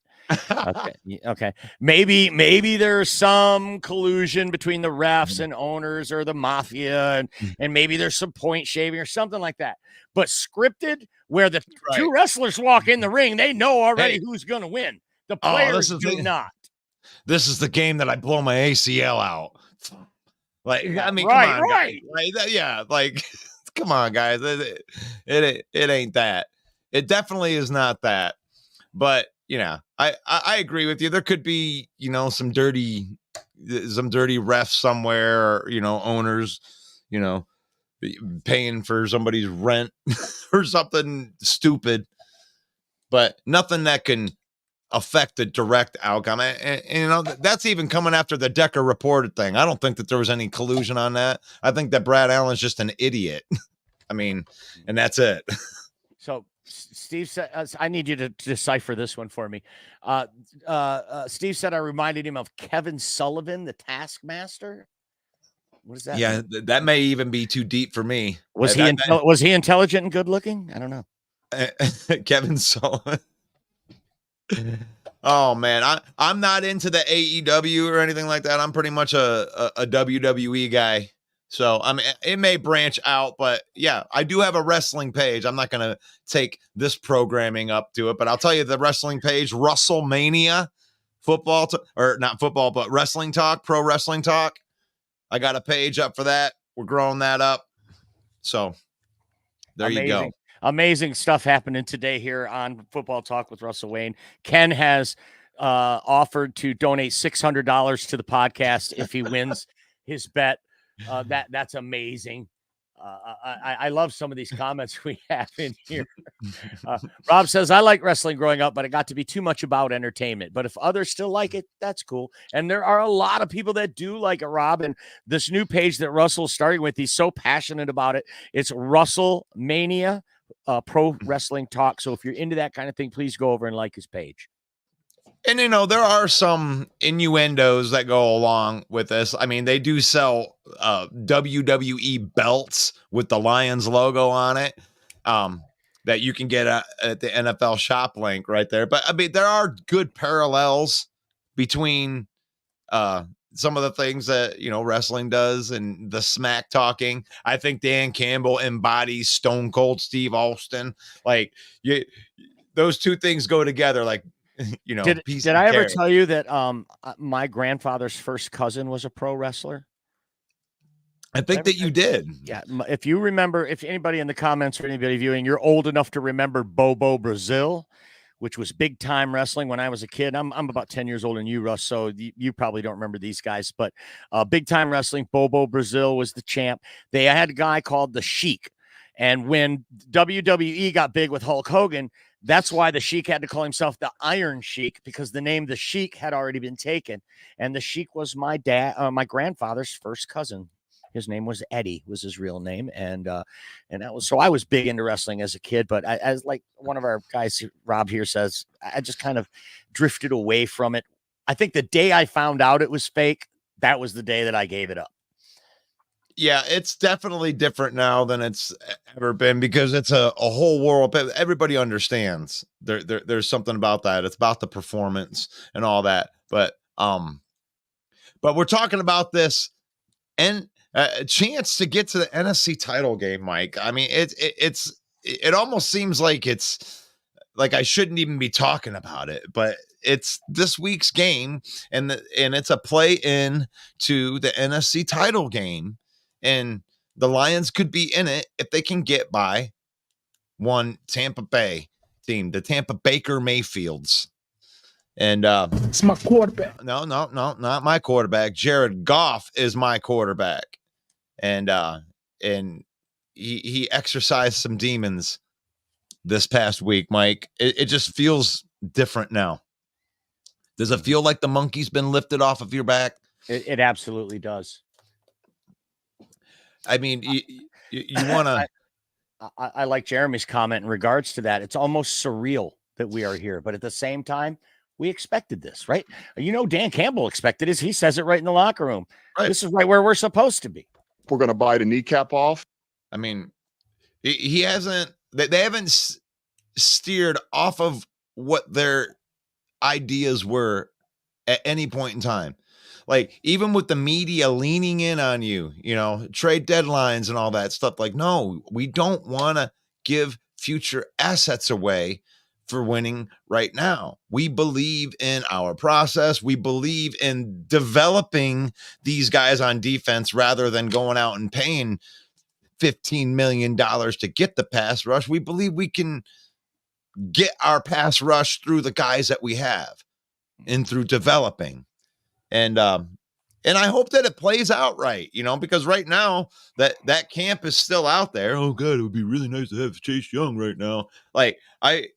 Okay. Maybe there's some collusion between the refs and owners or the mafia, and maybe there's some point shaving or something like that. But scripted, where the two wrestlers walk in the ring, they know already who's going to win. The players do not. This is the game that I blow my ACL out. Like, I mean, right, come on, right. Guys. Yeah, like, come on, guys. It ain't that. It definitely is not that. But, I agree with you. There could be, some dirty refs somewhere, or, owners, paying for somebody's rent or something stupid. But nothing that can affect the direct outcome. And that's even coming after the Decker reported thing. I don't think that there was any collusion on that. I think that Brad Allen's just an idiot. I mean, and that's it. So Steve said, I need you to decipher this one for me. Steve said I reminded him of Kevin Sullivan, the Taskmaster. What does that mean? That may even be too deep for me. Was he intelligent and good looking? I don't know. Kevin Sullivan. Oh man, I'm not into the AEW or anything like that. I'm pretty much a WWE guy. So I mean, it may branch out, but yeah, I do have a wrestling page. I'm not gonna take this programming up to it, but I'll tell you the wrestling page, WrestleMania, or not football, but wrestling talk, pro wrestling talk. I got a page up for that. We're growing that up. So there you go. Amazing stuff happening today here on Football Talk with Russell Wayne. Ken has offered to donate $600 to the podcast if he wins his bet. That's amazing. I love some of these comments we have in here. Rob says, I like wrestling growing up, but it got to be too much about entertainment. But if others still like it, that's cool. And there are a lot of people that do like it, Rob. And this new page that Russell's starting with, he's so passionate about it. It's WrestleMania Pro Wrestling Talk. So if you're into that kind of thing, please go over and like his page. And, there are some innuendos that go along with this. I mean, they do sell WWE belts with the Lions logo on it that you can get at the NFL shop link right there. But, I mean, there are good parallels between some of the things that, wrestling does and the smack talking. I think Dan Campbell embodies Stone Cold Steve Austin. Like, those two things go together like, did I ever tell you that my grandfather's first cousin was a pro wrestler? I think that you did. Yeah. If you remember, if anybody in the comments or anybody viewing, you're old enough to remember Bobo Brazil, which was big time wrestling when I was a kid. I'm about 10 years older than you, Russ. So you probably don't remember these guys, but big time wrestling. Bobo Brazil was the champ. They had a guy called the Sheik. And when WWE got big with Hulk Hogan, that's why the Sheik had to call himself the Iron Sheik, because the name the Sheik had already been taken. And the Sheik was my grandfather's first cousin. His name was Eddie, was his real name. And that was, so I was big into wrestling as a kid, but as like one of our guys, Rob here says, I just kind of drifted away from it. I think the day I found out it was fake, that was the day that I gave it up. Yeah, it's definitely different now than it's ever been because it's a whole world. Everybody understands there's something about that. It's about the performance and all that. But we're talking about this and a chance to get to the NFC title game, Mike. I mean, it almost seems like it's like I shouldn't even be talking about it, but it's this week's game and it's a play in to the NFC title game. And the Lions could be in it if they can get by one Tampa Bay team, the Tampa Baker Mayfields. And it's my quarterback. No, not my quarterback. Jared Goff is my quarterback. And he exercised some demons this past week, Mike. It just feels different now. Does it feel like the monkey's been lifted off of your back? It absolutely does. I mean, you want to. I like Jeremy's comment in regards to that. It's almost surreal that we are here, but at the same time, we expected this, right? Dan Campbell expected this. He says it right in the locker room. Right. This is right where we're supposed to be. We're going to bite a kneecap off. I mean, he hasn't. They haven't steered off of what their ideas were at any point in time. Like, even with the media leaning in on you, trade deadlines and all that stuff, like, no, we don't want to give future assets away for winning right now. We believe in our process. We believe in developing these guys on defense rather than going out and paying $15 million to get the pass rush. We believe we can get our pass rush through the guys that we have and through developing. And I hope that it plays out right, because right now that camp is still out there. Oh God, it would be really nice to have Chase Young right now. Like I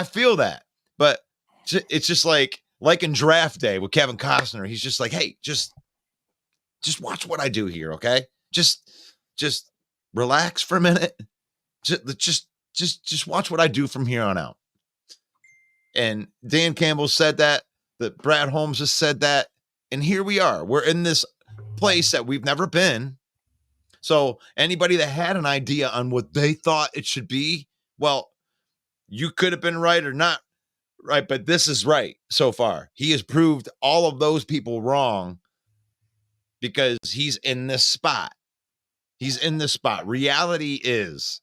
feel that, but it's just like in Draft Day with Kevin Costner. He's just like, hey, just watch what I do here. Okay. Just relax for a minute. Just just watch what I do from here on out. And Dan Campbell said that Brad Holmes has said that. And here we are. We're in this place that we've never been. So anybody that had an idea on what they thought it should be, well, you could have been right or not right, but this is right so far. He has proved all of those people wrong because he's in this spot. He's in this spot. Reality is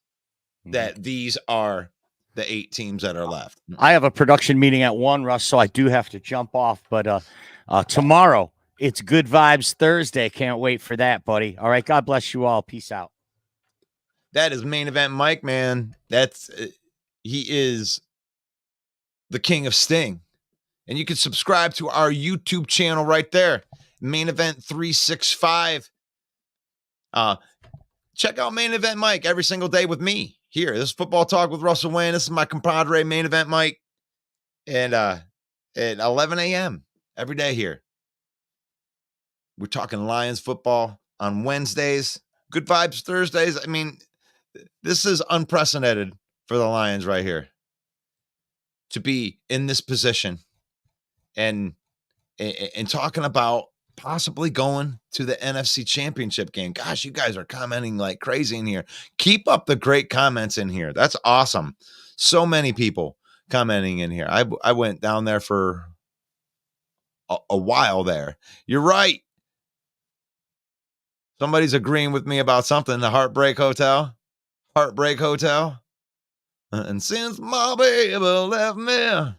that these are the 8 teams that are left. I have a production meeting at 1, Russ, so I do have to jump off. But tomorrow, it's Good Vibes Thursday. Can't wait for that, buddy. All right, God bless you all. Peace out. That is Main Event Mike, man. He is the king of Sting. And you can subscribe to our YouTube channel right there, Main Event 365. Check out Main Event Mike every single day with me here. This is Football Talk with Russell Wayne. This is my compadre, Main Event Mike. And at 11 a.m. every day here. We're talking Lions football on Wednesdays. Good Vibes Thursdays. I mean, this is unprecedented for the Lions right here to be in this position and talking about possibly going to the NFC Championship game. Gosh, you guys are commenting like crazy in here. Keep up the great comments in here. That's awesome. So many people commenting in here. I went down there for a while there. You're right. Somebody's agreeing with me about something. The Heartbreak Hotel. And since my baby left me, I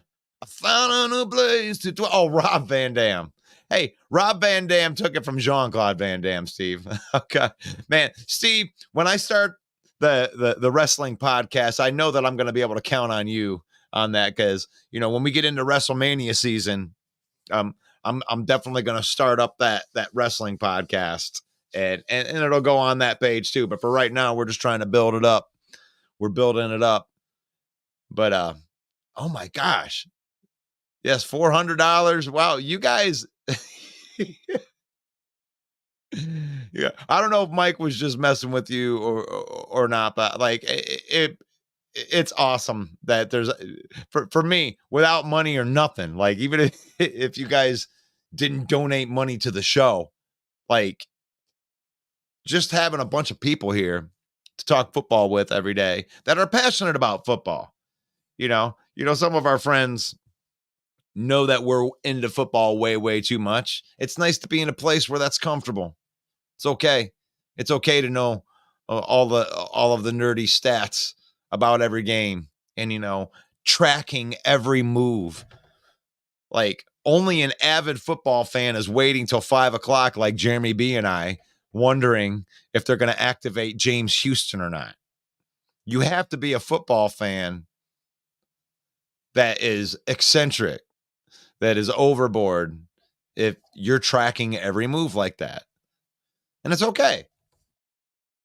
found a new place to dwell. Oh, Rob Van Dam. Hey, Rob Van Dam took it from Jean-Claude Van Damme, Steve. Okay. Man, Steve, when I start the wrestling podcast, I know that I'm going to be able to count on you on that because, when we get into WrestleMania season, I'm definitely going to start up that wrestling podcast and it'll go on that page too. But for right now, we're just trying to build it up. We're building it up. But, oh my gosh. Yes, $400. Wow, you guys. Yeah, I don't know if Mike was just messing with you or not, but like it's awesome that there's for me without money or nothing. Like even if you guys didn't donate money to the show, like just having a bunch of people here to talk football with every day that are passionate about football. Some of our friends know that we're into football way, way too much. It's nice to be in a place where that's comfortable. It's okay. It's okay to know all of the nerdy stats about every game and, tracking every move. Like only an avid football fan is waiting till 5:00 like Jeremy B and I, wondering if they're going to activate James Houston or not. You have to be a football fan that is eccentric, that is overboard if you're tracking every move like that. And it's okay.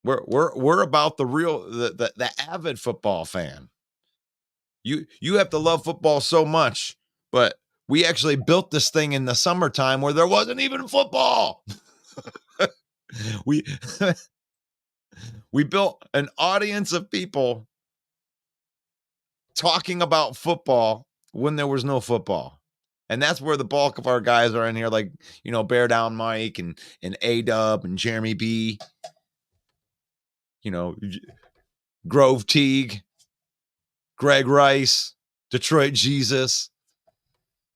We're about the real the avid football fan. You have to love football so much, but we actually built this thing in the summertime where there wasn't even football. We built an audience of people talking about football when there was no football. And that's where the bulk of our guys are in here, like, Bear Down Mike and A-Dub and Jeremy B, Grove Teague, Greg Rice, Detroit Jesus,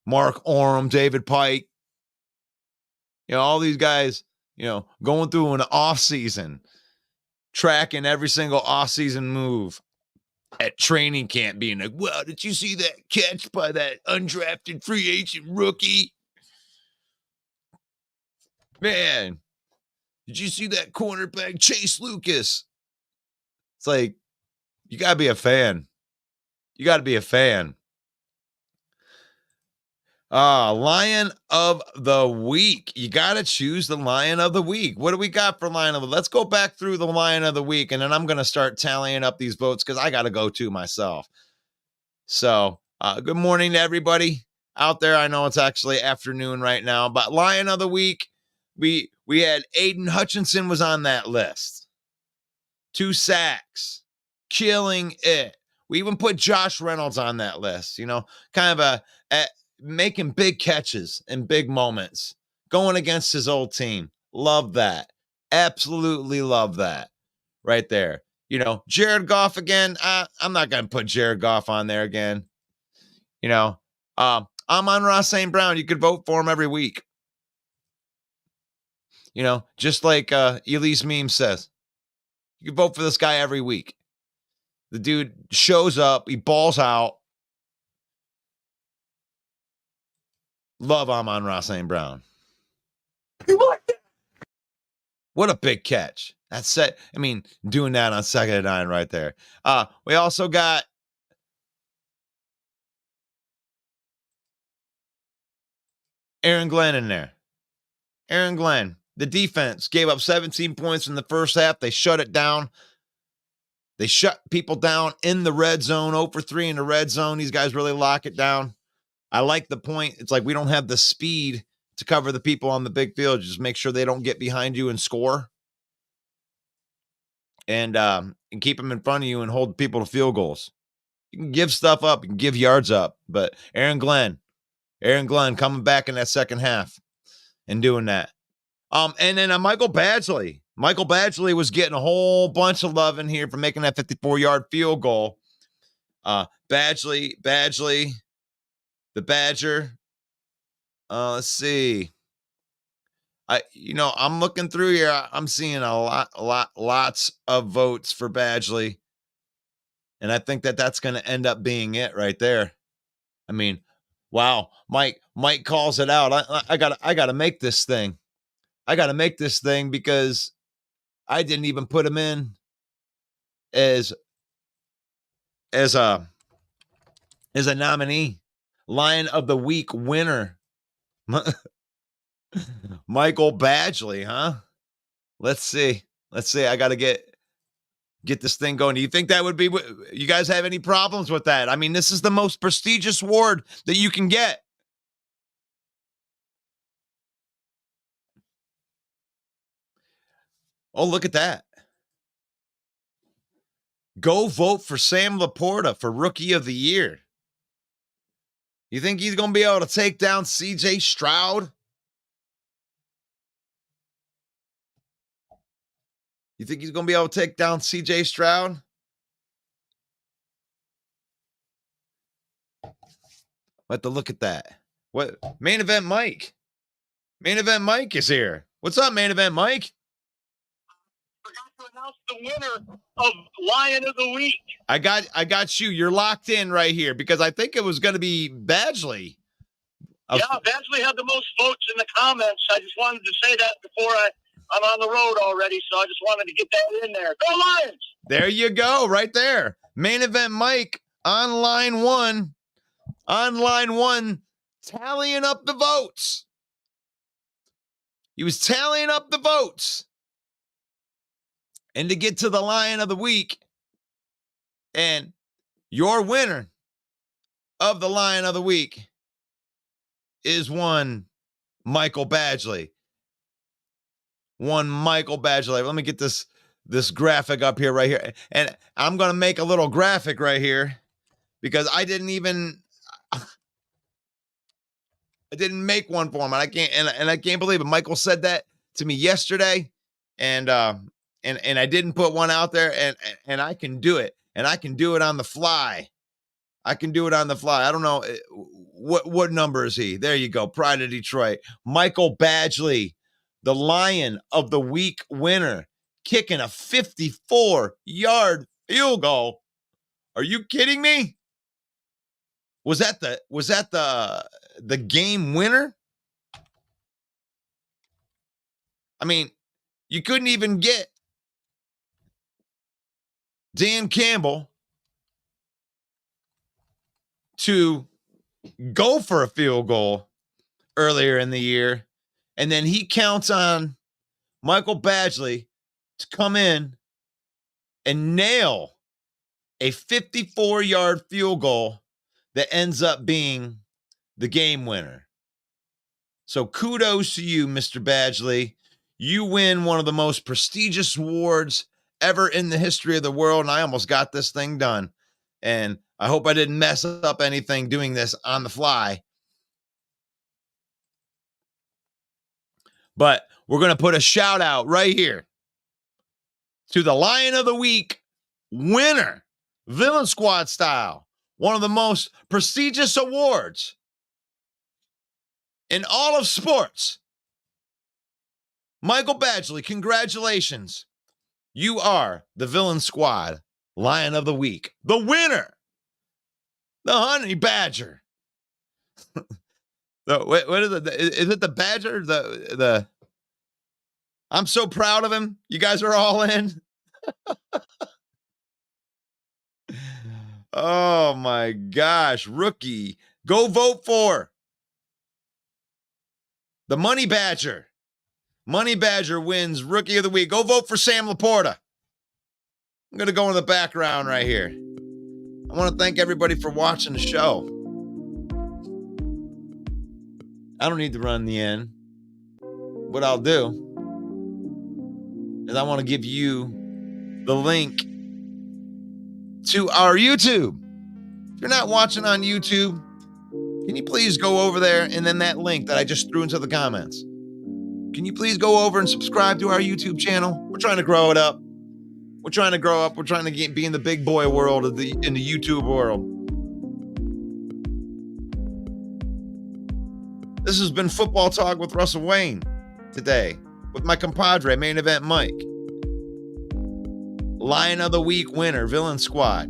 Mark Orem, David Pike, all these guys, going through an off season, tracking every single off season move at training camp, being like, well, did you see that catch by that undrafted free agent rookie? Man, did you see that cornerback Chase Lucas? It's like, you got to be a fan. You got to be a fan. Lion of the Week. You got to choose the Lion of the Week. What do we got for Lion of the Week? Let's go back through the Lion of the Week, and then I'm going to start tallying up these votes because I got to go too myself. So, good morning to everybody out there. I know it's actually afternoon right now, but Lion of the Week, we had Aiden Hutchinson was on that list. 2 sacks, killing it. We even put Josh Reynolds on that list, kind of making big catches in big moments, going against his old team. Love that. Absolutely love that right there. Jared Goff again. I'm not going to put Jared Goff on there again. I'm on Ross St. Brown. You could vote for him every week. Just like Elise Meme says, you can vote for this guy every week. The dude shows up. He balls out. Love Amon-Ra St. Brown. You like that? What a big catch. That's it. I mean, doing that on 2nd and 9 right there. We also got Aaron Glenn in there. Aaron Glenn. The defense gave up 17 points in the first half. They shut it down. They shut people down in the red zone. 0 for 3 in the red zone. These guys really lock it down. I like the point. It's like we don't have the speed to cover the people on the big field. Just make sure they don't get behind you and score. And keep them in front of you and hold people to field goals. You can give stuff up. You can give yards up. But Aaron Glenn coming back in that second half and doing that. And then Michael Badgley. Michael Badgley was getting a whole bunch of love in here for making that 54-yard field goal. Badgley, the Badger. Let's see. I'm looking through here. I'm seeing lots of votes for Badgley. And I think that's going to end up being it right there. I mean, wow. Mike calls it out. I got to make this thing. I got to make this thing because I didn't even put him in as a nominee. Lion of the Week winner. Michael Badgley, huh? Let's see. I got to get this thing going. Do you think that would be, you guys have any problems with that? I mean, this is the most prestigious award that you can get. Oh, look at that. Go vote for Sam Laporta for Rookie of the Year. You think he's going to be able to take down CJ Stroud? You think he's going to be able to take down CJ Stroud? Let to look at that. What? Main Event Mike. Main Event Mike is here. What's up, Main Event Mike? Forgot to announce the winner of Lion of the Week. I got you. You're locked in right here because I think it was going to be Badgley. Yeah, Badgley had the most votes in the comments. I just wanted to say that before I'm on the road already, so I just wanted to get that in there. Go Lions! There you go, right there. Main Event Mike on line one. On line one, tallying up the votes. He was tallying up the votes. And to get to the Lion of the Week, and your winner of the Lion of the Week is one Michael Badgley. One Michael Badgley. Let me get this graphic up here right here. And I'm going to make a little graphic right here because I didn't make one for him. And I can't believe it. Michael said that to me yesterday. And I didn't put one out there, and I can do it. And I can do it on the fly. I can do it on the fly. I don't know. What number is he? There you go. Pride of Detroit. Michael Badgley, the Lion of the Week winner, kicking a 54-yard field goal. Are you kidding me? Was that the game winner? I mean, you couldn't even get Dan Campbell to go for a field goal earlier in the year. And then he counts on Michael Badgley to come in and nail a 54-yard field goal that ends up being the game winner. So kudos to you, Mr. Badgley. You win one of the most prestigious awards ever in the history of the world, and I almost got this thing done. And I hope I didn't mess up anything doing this on the fly. But we're going to put a shout out right here to the Lion of the Week winner, Villain Squad style, one of the most prestigious awards in all of sports. Michael Badgley, congratulations. You are the Villain Squad Lion of the Week, the winner, the Honey Badger. What is it? Is it the Badger? The I'm so proud of him. You guys are all in. Oh my gosh, rookie. Go vote for the Money Badger. Money Badger wins Rookie of the Week. Go vote for Sam Laporta. I'm going to go in the background right here. I want to thank everybody for watching the show. I don't need to run the end. What I'll do is I want to give you the link to our YouTube. If you're not watching on YouTube, can you please go over there and then that link that I just threw into the comments. Can you please go over and subscribe to our YouTube channel? We're trying to grow it up. We're trying to grow up. We're trying to be in the big boy world in the YouTube world. This has been Football Talk with Russell Wayne today with my compadre, Main Event Mike. Lion of the Week winner, Villain Squad,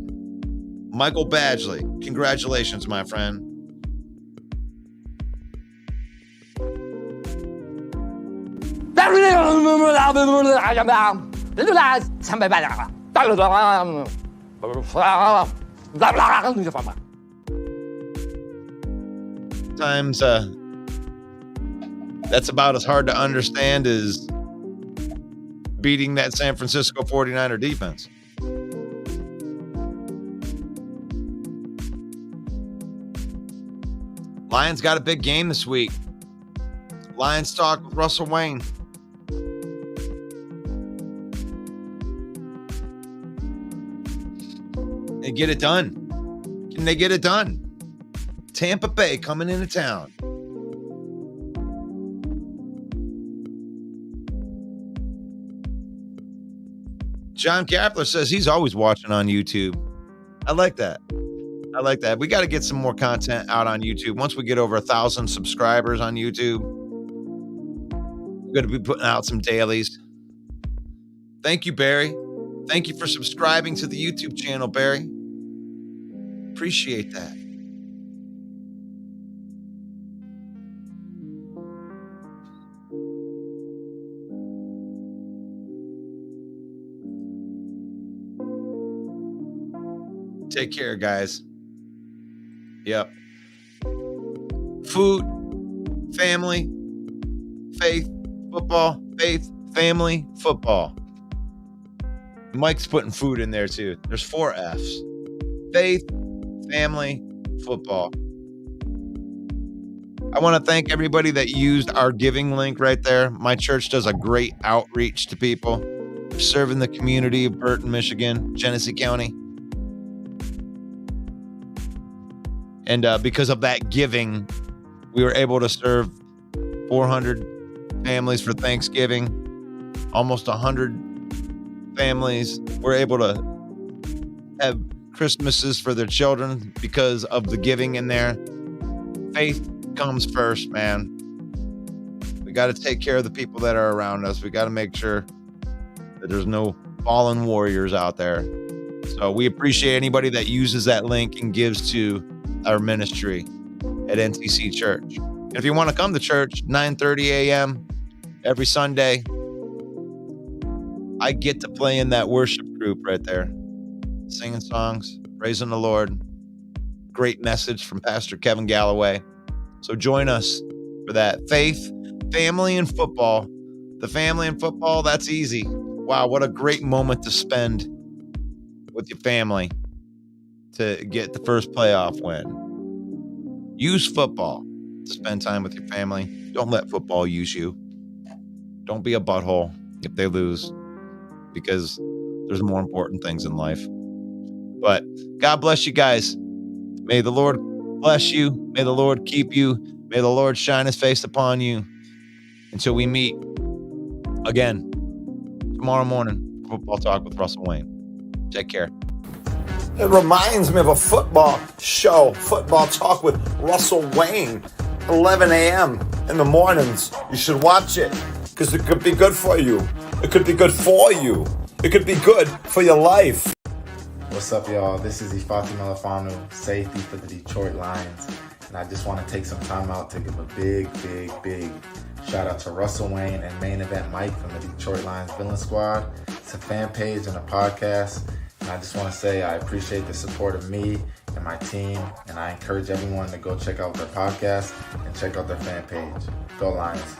Michael Badgley. Congratulations, my friend. Sometimes that's about as hard to understand as beating that San Francisco 49er defense. Lions got a big game this week. Lions Talk with Russell Wayne. They get it done. Can they get it done? Tampa Bay coming into town. John Kapler says he's always watching on YouTube. I like that. I like that. We got to get some more content out on YouTube. Once we get over 1,000 subscribers on YouTube, we're going to be putting out some dailies. Thank you, Barry. Thank you for subscribing to the YouTube channel, Barry. Appreciate that. Take care, guys. Yep. Food, family, faith, football, faith, family, football. Mike's putting food in there too. There's 4 F's. Faith, family, football. I want to thank everybody that used our giving link right there. My church does a great outreach to people. We're serving the community of Burton, Michigan, Genesee County. And because of that giving, we were able to serve 400 families for Thanksgiving. Almost 100 families were able to have Christmases for their children because of the giving in there. Faith comes first, man. We got to take care of the people that are around us. We got to make sure that there's no fallen warriors out there. So we appreciate anybody that uses that link and gives to our ministry at NTC Church. And if you want to come to church, 9:30 a.m. every Sunday, I get to play in that worship group right there, singing songs, praising the Lord. Great message from Pastor Kevin Galloway. So join us for that. Faith, family, and football. The family and football, that's easy. Wow, what a great moment to spend with your family to get the first playoff win. Use football to spend time with your family. Don't let football use you. Don't be a butthole if they lose, because there's more important things in life. But God bless you guys. May the Lord bless you. May the Lord keep you. May the Lord shine his face upon you until we meet again tomorrow morning. Football Talk with Russell Wayne. Take care. It reminds me of a football show, Football Talk with Russell Wayne, 11 a.m. in the mornings. You should watch it because it could be good for you. It could be good for you. It could be good for your life. What's up, y'all? This is Ifeatu Melifonwu, safety for the Detroit Lions. And I just want to take some time out to give a big shout out to Russell Wayne and Main Event Mike from the Detroit Lions Villain Squad. It's a fan page and a podcast. And I just want to say I appreciate the support of me and my team. And I encourage everyone to go check out their podcast and check out their fan page. Go Lions.